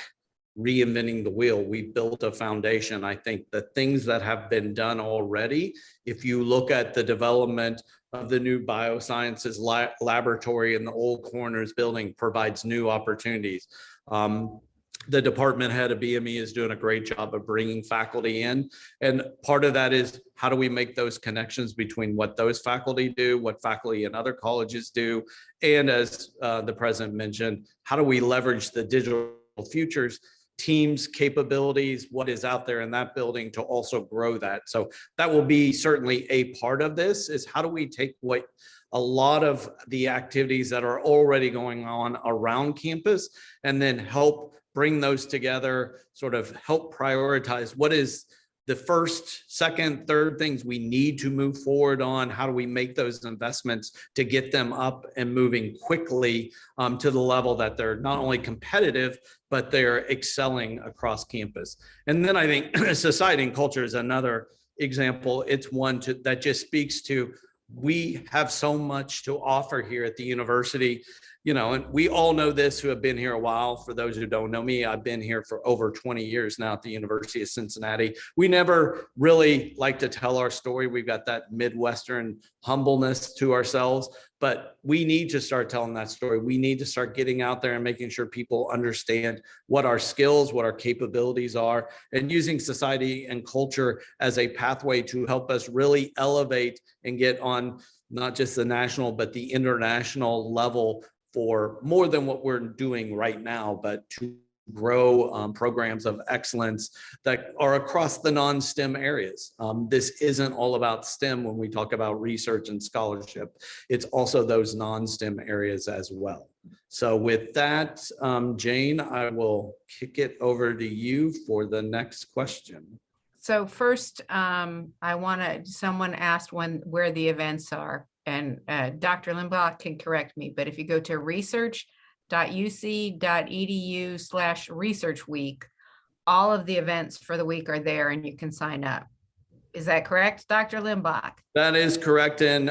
reinventing the wheel. We built a foundation. I think the things that have been done already, if you look at the development of the new biosciences laboratory in the old Corners building, provides new opportunities. The department head of BME is doing a great job of bringing faculty in. And part of that is, how do we make those connections between what those faculty do, what faculty in other colleges do? And as the president mentioned, how do we leverage the digital futures teams, capabilities, what is out there in that building to also grow that? So that will be certainly a part of this, is how do we take what a lot of the activities that are already going on around campus and then help bring those together, sort of help prioritize what is the first, second, third things we need to move forward on. How do we make those investments to get them up and moving quickly to the level that they're not only competitive, but they're excelling across campus. And then I think society and culture is another example. It's one that just speaks to, we have so much to offer here at the university. And we all know this who have been here a while. For those who don't know me, I've been here for over 20 years now at the University of Cincinnati. We never really like to tell our story. We've got that Midwestern humbleness to ourselves, but we need to start telling that story. We need to start getting out there and making sure people understand what our skills, what our capabilities are, and using society and culture as a pathway to help us really elevate and get on not just the national, but the international level for more than what we're doing right now, but to grow programs of excellence that are across the non-STEM areas. This isn't all about STEM when we talk about research and scholarship. It's also those non-STEM areas as well. So with that, Jane, I will kick it over to you for the next question. So first, someone asked where the events are. And Dr. Limbach can correct me, but if you go to research.uc.edu/research week, all of the events for the week are there and you can sign up. Is that correct, Dr. Limbach? That is correct. And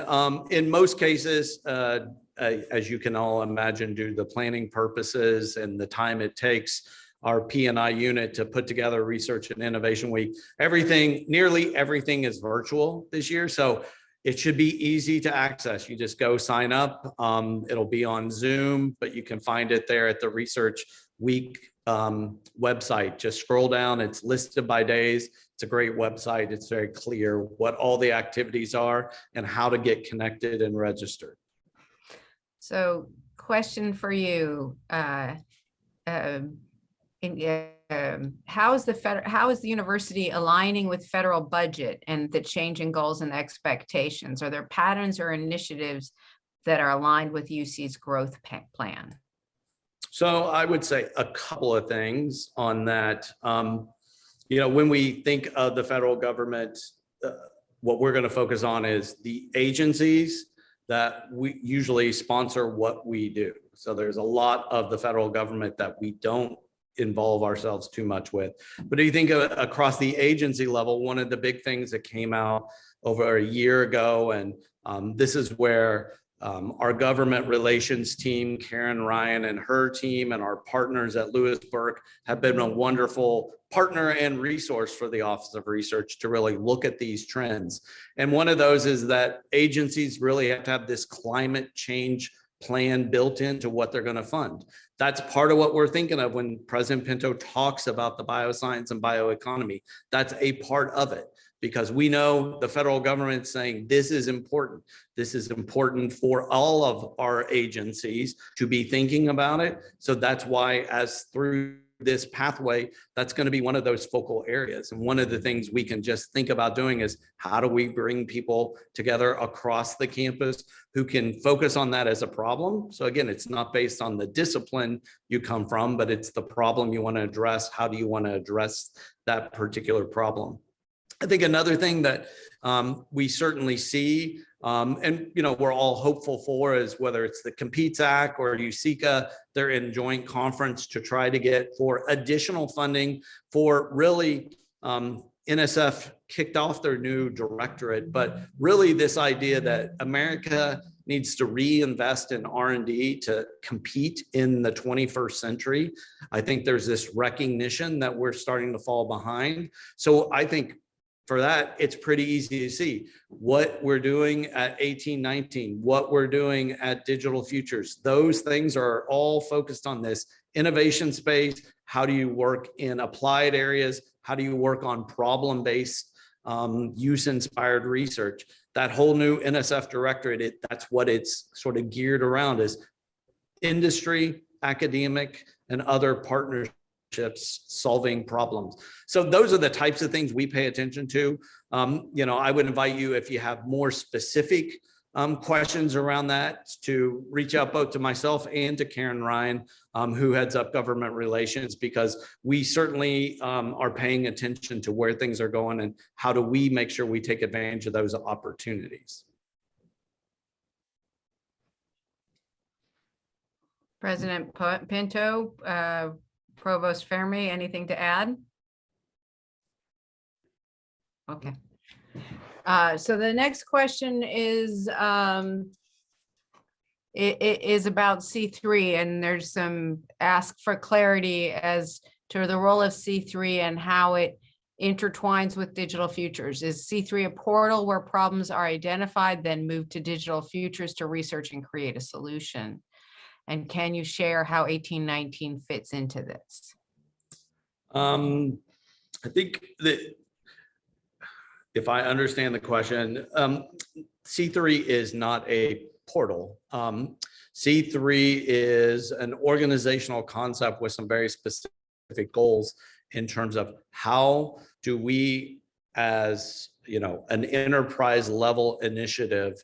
in most cases, as you can all imagine, due to the planning purposes and the time it takes, our P&I unit to put together Research and Innovation Week, nearly everything is virtual this year. So it should be easy to access. You just go sign up. It'll be on Zoom, but you can find it there at the Research Week website. Just scroll down. It's listed by days. It's a great website. It's very clear what all the activities are and how to get connected and registered. So question for you. How is the university aligning with federal budget and the changing goals and expectations? Are there patterns or initiatives that are aligned with UC's growth plan? So I would say a couple of things on that. When we think of the federal government, what we're going to focus on is the agencies that we usually sponsor what we do. So there's a lot of the federal government that we don't involve ourselves too much with. But if you think of across the agency level, one of the big things that came out over a year ago, and this is where our government relations team, Karen Ryan and her team, and our partners at Lewis Burke have been a wonderful partner and resource for the Office of Research to really look at these trends. And one of those is that agencies really have to have this climate change plan built into what they're going to fund. That's part of what we're thinking of when President Pinto talks about the bioscience and bioeconomy. That's a part of it, because we know the federal government saying this is important. This is important for all of our agencies to be thinking about it. So that's why, as through this pathway, that's going to be one of those focal areas. And one of the things we can just think about doing is how do we bring people together across the campus who can focus on that as a problem? So again, it's not based on the discipline you come from, but it's the problem you want to address. How do you want to address that particular problem? I think another thing that we certainly see, and we're all hopeful for, is whether it's the Competes Act or USICA, they're in joint conference to try to get for additional funding for really NSF kicked off their new directorate, but really this idea that America needs to reinvest in R&D to compete in the 21st century. I think there's this recognition that we're starting to fall behind. So I think for that, it's pretty easy to see what we're doing at 1819, what we're doing at Digital Futures. Those things are all focused on this innovation space. How do you work in applied areas? How do you work on problem-based use-inspired research? That whole new NSF directorate, that's what it's sort of geared around, is industry, academic, and other partnerships solving problems. So those are the types of things we pay attention to. I would invite you, if you have more specific questions around that, to reach out both to myself and to Karen Ryan, who heads up government relations, because we certainly are paying attention to where things are going and how do we make sure we take advantage of those opportunities. President Pinto, Provost Fermei, anything to add? Okay. So the next question is it is about C3, and there's some ask for clarity as to the role of C3 and how it intertwines with Digital Futures. Is C3 a portal where problems are identified, then move to Digital Futures to research and create a solution? And can you share how 1819 fits into this? I think that if I understand the question, C3 is not a portal. C3 is an organizational concept with some very specific goals in terms of how do we, as an enterprise level initiative,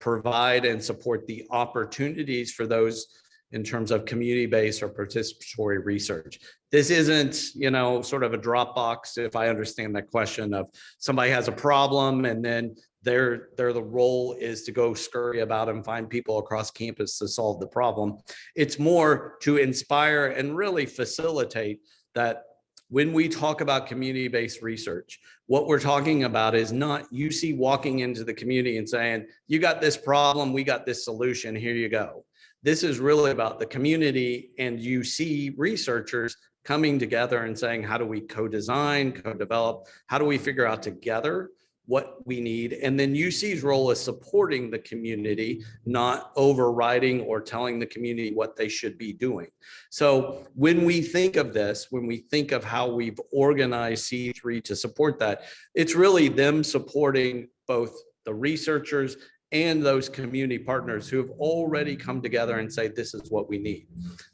provide and support the opportunities for those in terms of community-based or participatory research. This isn't, sort of a Dropbox, if I understand that question, of somebody has a problem and then the role is to go scurry about and find people across campus to solve the problem. It's more to inspire and really facilitate that. When we talk about community-based research, what we're talking about is not UC walking into the community and saying, you got this problem, we got this solution, here you go. This is really about the community and UC researchers coming together and saying, how do we co-design, co-develop? How do we figure out together what we need. And then UC's role is supporting the community, not overriding or telling the community what they should be doing. So when we think of this, when we think of how we've organized C3 to support that, it's really them supporting both the researchers and those community partners who have already come together and say, this is what we need.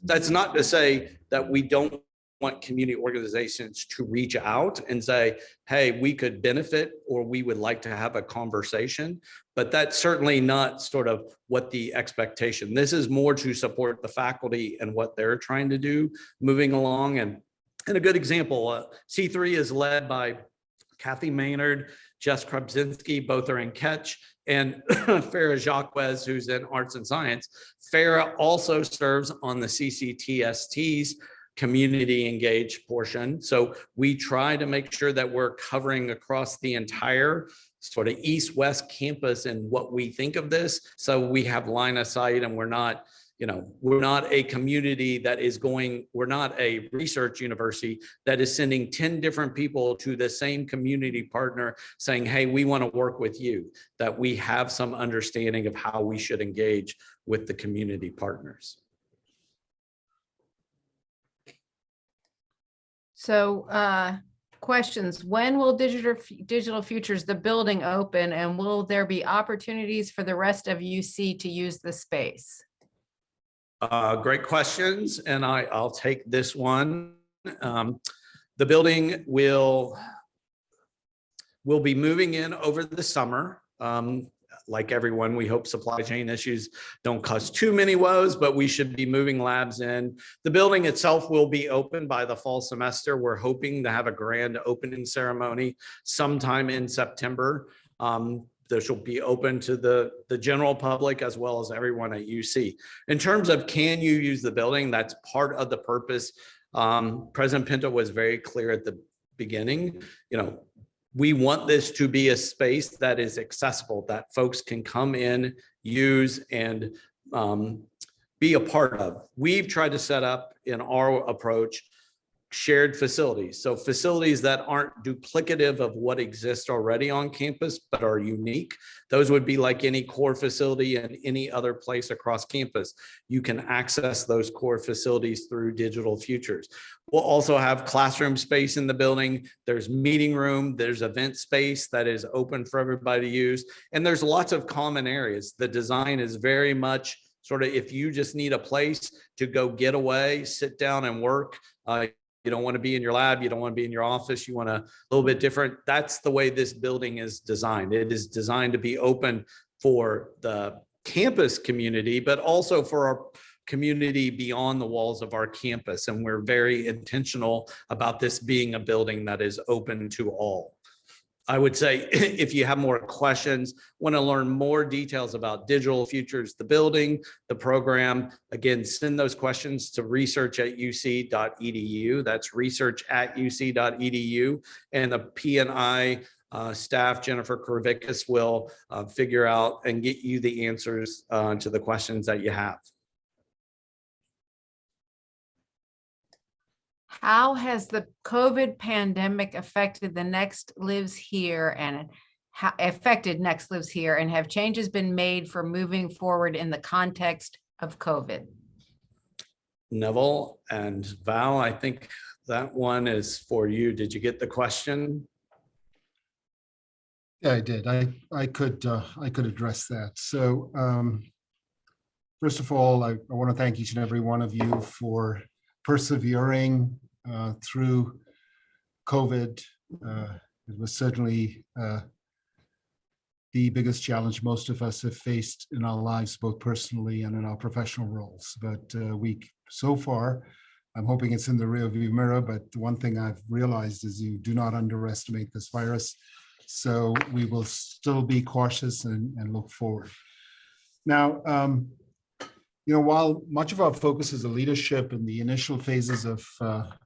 That's not to say that we don't want community organizations to reach out and say, hey, we could benefit, or we would like to have a conversation, but that's certainly not sort of what the expectation. This is more to support the faculty and what they're trying to do moving along. And a good example, C3 is led by Kathy Maynard, Jess Krubzinski, both are in Catch, and Farah Jacques, who's in Arts and Science. Farah also serves on the CCTST's community engaged portion. So we try to make sure that we're covering across the entire sort of east-west campus and what we think of this. So we have line of sight, and we're not a community that is we're not a research university that is sending 10 different people to the same community partner saying, hey, we want to work with you, that we have some understanding of how we should engage with the community partners. So questions, when will Digital Futures, the building, open, and will there be opportunities for the rest of UC to use the space? Great questions, and I'll take this one. The building will be moving in over the summer. Like everyone, we hope supply chain issues don't cause too many woes, but we should be moving labs in. The building itself will be open by the fall semester. We're hoping to have a grand opening ceremony sometime in September. This will be open to the general public as well as everyone at UC. In terms of can you use the building, that's part of the purpose. President Pinto was very clear at the beginning, we want this to be a space that is accessible, that folks can come in, use, and be a part of. We've tried to set up in our approach shared facilities. So facilities that aren't duplicative of what exists already on campus, but are unique. Those would be like any core facility in any other place across campus. You can access those core facilities through Digital Futures. We'll also have classroom space in the building. There's meeting room, there's event space that is open for everybody to use. And there's lots of common areas. The design is very much sort of, if you just need a place to go get away, sit down and work, you don't want to be in your lab, you don't want to be in your office, you want a little bit different. That's the way this building is designed. It is designed to be open for the campus community, but also for our community beyond the walls of our campus. And we're very intentional about this being a building that is open to all. I would say if you have more questions, want to learn more details about Digital Futures, the building, the program, again, send those questions to research@uc.edu. That's research@uc.edu. And the P&I staff, Jennifer Kravickas, will figure out and get you the answers to the questions that you have. How has the COVID pandemic affected the Next Lives Here and have changes been made for moving forward in the context of COVID? Neville and Val, I think that one is for you. Did you get the question? Yeah, I did. I could address that. So first of all, I want to thank each and every one of you for persevering through COVID. It was certainly the biggest challenge most of us have faced in our lives, both personally and in our professional roles. But so far, I'm hoping it's in the rearview mirror, but one thing I've realized is you do not underestimate this virus. So we will still be cautious and look forward. Now, while much of our focus as a leadership in the initial phases of the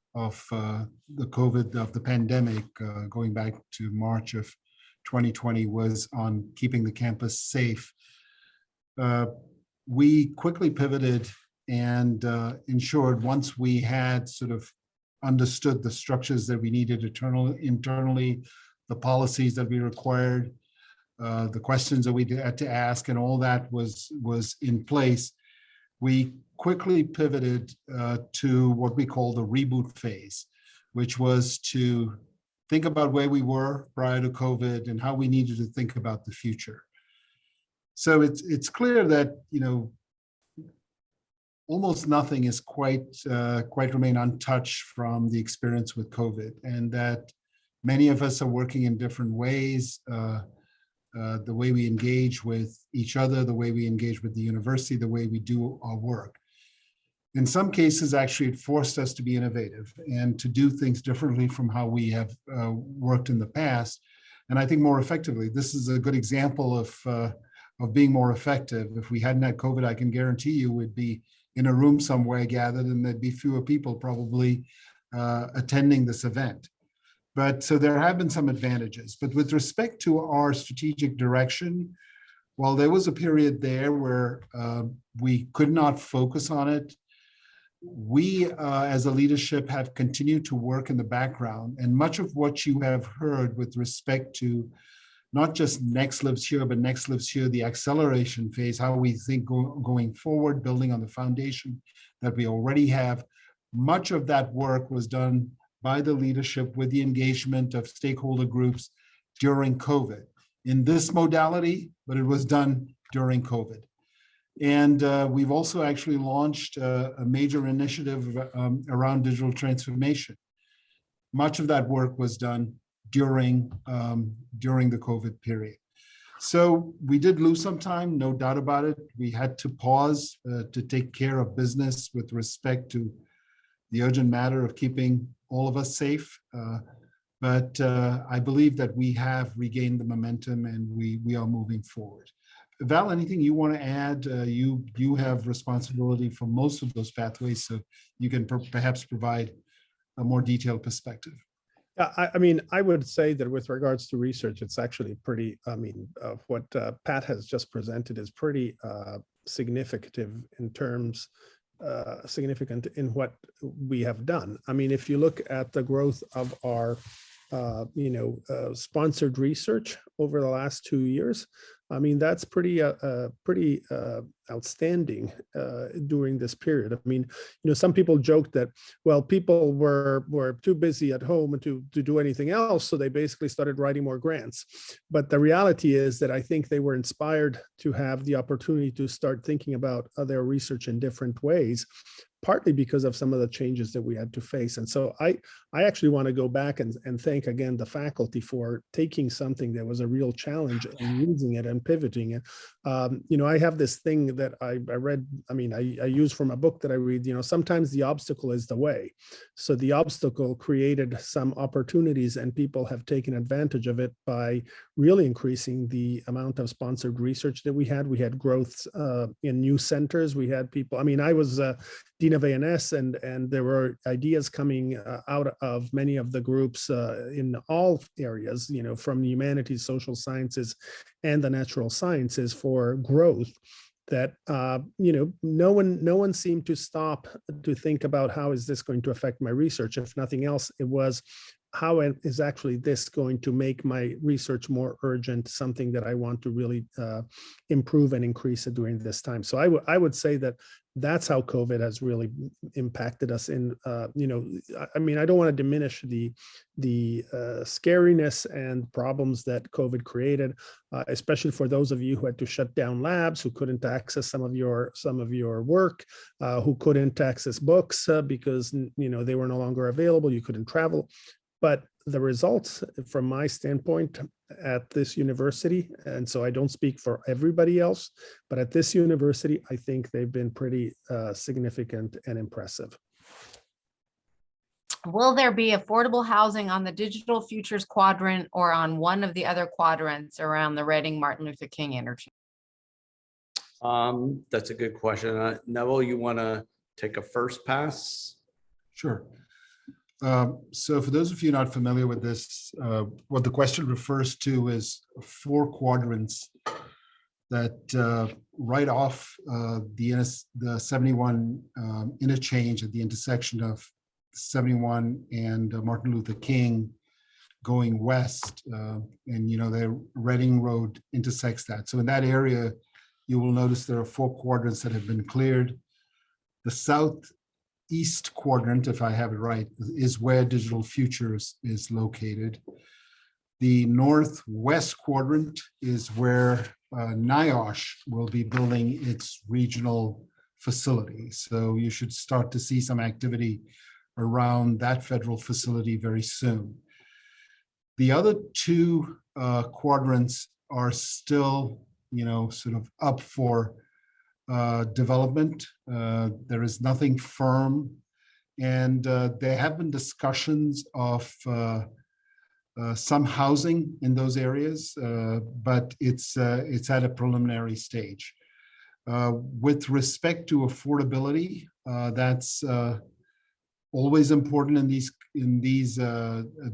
COVID, of the pandemic, going back to March of 2020, was on keeping the campus safe, we quickly pivoted and ensured, once we had sort of understood the structures that we needed internally, the policies that we required, the questions that we had to ask, and all that was in place, we quickly pivoted to what we call the reboot phase, which was to think about where we were prior to COVID and how we needed to think about the future. So it's clear that, you know, almost nothing is quite remain untouched from the experience with COVID, and that many of us are working in different ways. The way we engage with each other, the way we engage with the university, the way we do our work. In some cases, actually, it forced us to be innovative and to do things differently from how we have worked in the past. And I think more effectively, this is a good example of being more effective. If we hadn't had COVID, I can guarantee you we'd be in a room somewhere gathered, and there'd be fewer people probably attending this event. But so there have been some advantages. But with respect to our strategic direction, while there was a period there where we could not focus on it, we as a leadership have continued to work in the background. And much of what you have heard with respect to not just Next Lives Here, but Next Lives Here, the acceleration phase, how we think going forward, building on the foundation that we already have, much of that work was done by the leadership with the engagement of stakeholder groups during COVID in this modality, but it was done during COVID. And we've also actually launched a major initiative around digital transformation. Much of that work was done during the COVID period. So we did lose some time, no doubt about it. We had to pause to take care of business with respect to the urgent matter of keeping all of us safe. But I believe that we have regained the momentum and we are moving forward. Val, anything you want to add? You have responsibility for most of those pathways, so you can perhaps provide a more detailed perspective. I mean, I would say that with regards to research, it's actually pretty, what Pat has just presented is pretty significant in terms, significant in what we have done. I mean, if you look at the growth of our, sponsored research over the last 2 years, I mean, that's pretty outstanding during this period. I mean, some people joked that, well, people were too busy at home to do anything else, so they basically started writing more grants. But the reality is that I think they were inspired to have the opportunity to start thinking about their research in different ways, partly because of some of the changes that we had to face. And so I actually want to go back and thank again the faculty for taking something that was a real challenge and using it and pivoting it. I have this thing that I read, I use from a book that I read, sometimes the obstacle is the way. So the obstacle created some opportunities and people have taken advantage of it by really increasing the amount of sponsored research that we had. We had growth in new centers. We had people, I was Dean of A&S, and there were ideas coming out of many of the groups in all areas, from the humanities, social sciences, and the natural sciences for growth that, no one seemed to stop to think about how is this going to affect my research. If nothing else, it was how is actually this going to make my research more urgent, something that I want to really improve and increase it during this time. So I would say that that's how COVID has really impacted us in, I don't want to diminish the scariness and problems that COVID created, especially for those of you who had to shut down labs, who couldn't access some of your work, who couldn't access books because, they were no longer available, you couldn't travel. But the results from my standpoint at this university, and so I don't speak for everybody else, but at this university, I think they've been pretty significant and impressive. Will there be affordable housing on the Digital Futures quadrant or on one of the other quadrants around the Reading Martin Luther King interchange? That's a good question. Neville, you want to take a first pass? Sure. So for those of you not familiar with this, what the question refers to is 4 quadrants that right off the 71 interchange at the intersection of 71 and Martin Luther King going west, and the Reading Road intersects that. So in that area, you will notice there are 4 quadrants that have been cleared. The southeast quadrant, if I have it right, is where Digital Futures is located. The northwest quadrant is where NIOSH will be building its regional facility. So you should start to see some activity around that federal facility very soon. The other 2 quadrants are still, sort of up for development. There is nothing firm, and there have been discussions of some housing in those areas, but it's at a preliminary stage. With respect to affordability, that's always important in these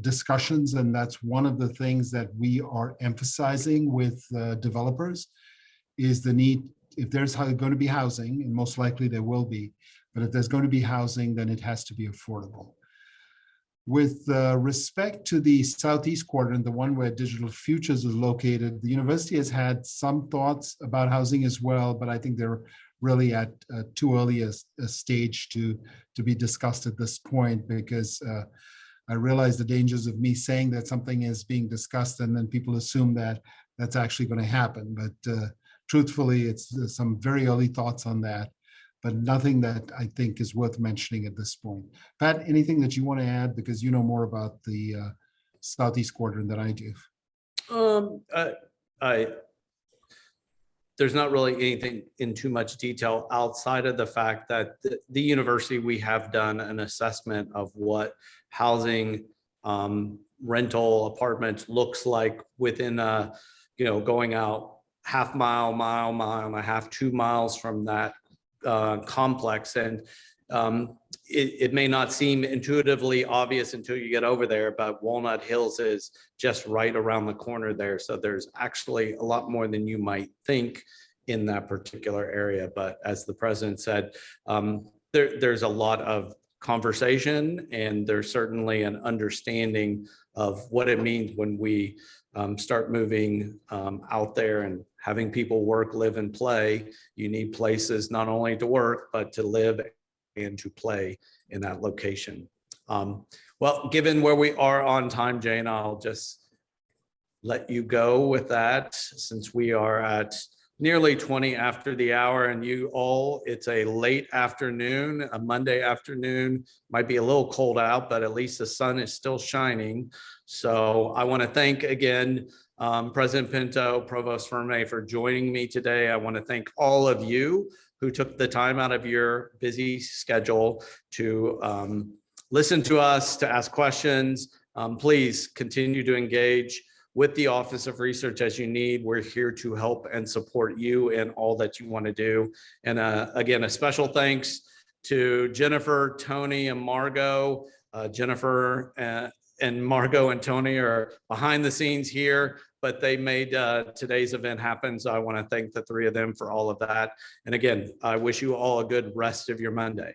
discussions, and that's one of the things that we are emphasizing with developers is the need. If there's going to be housing, and most likely there will be, but if there's going to be housing, then it has to be affordable. With respect to the southeast quadrant, the one where Digital Futures is located, the university has had some thoughts about housing as well, but I think they're really at too early a stage to be discussed at this point, because I realize the dangers of me saying that something is being discussed and then people assume that that's actually going to happen. But truthfully, it's some very early thoughts on that, but nothing that I think is worth mentioning at this point. Pat, anything that you want to add, because you know more about the southeast quadrant than I do? There's not really anything in too much detail outside of the fact that the university, we have done an assessment of what housing, rental apartments looks like within going out half mile, mile and a half, 2 miles from that complex. And it may not seem intuitively obvious until you get over there, but Walnut Hills is just right around the corner there. So there's actually a lot more than you might think in that particular area. But as the president said, there's a lot of conversation, and there's certainly an understanding of what it means when we start moving out there and having people work, live, and play. You need places not only to work, but to live and to play in that location. Well, given where we are on time, Jane, I'll just let you go with that, since we are at nearly 20 after the hour, and you all, it's a late afternoon, a Monday afternoon. Might be a little cold out, but at least the sun is still shining. So I want to thank again President Pinto, Provost Fermei, for joining me today. I want to thank all of you who took the time out of your busy schedule to listen to us, to ask questions. Please continue to engage with the Office of Research as you need. We're here to help and support you in all that you want to do. And again, a special thanks to Jennifer, Tony, and Margot. Jennifer and Margot and Tony are behind the scenes here, but they made today's event happen. So I want to thank the 3 of them for all of that. And again, I wish you all a good rest of your Monday.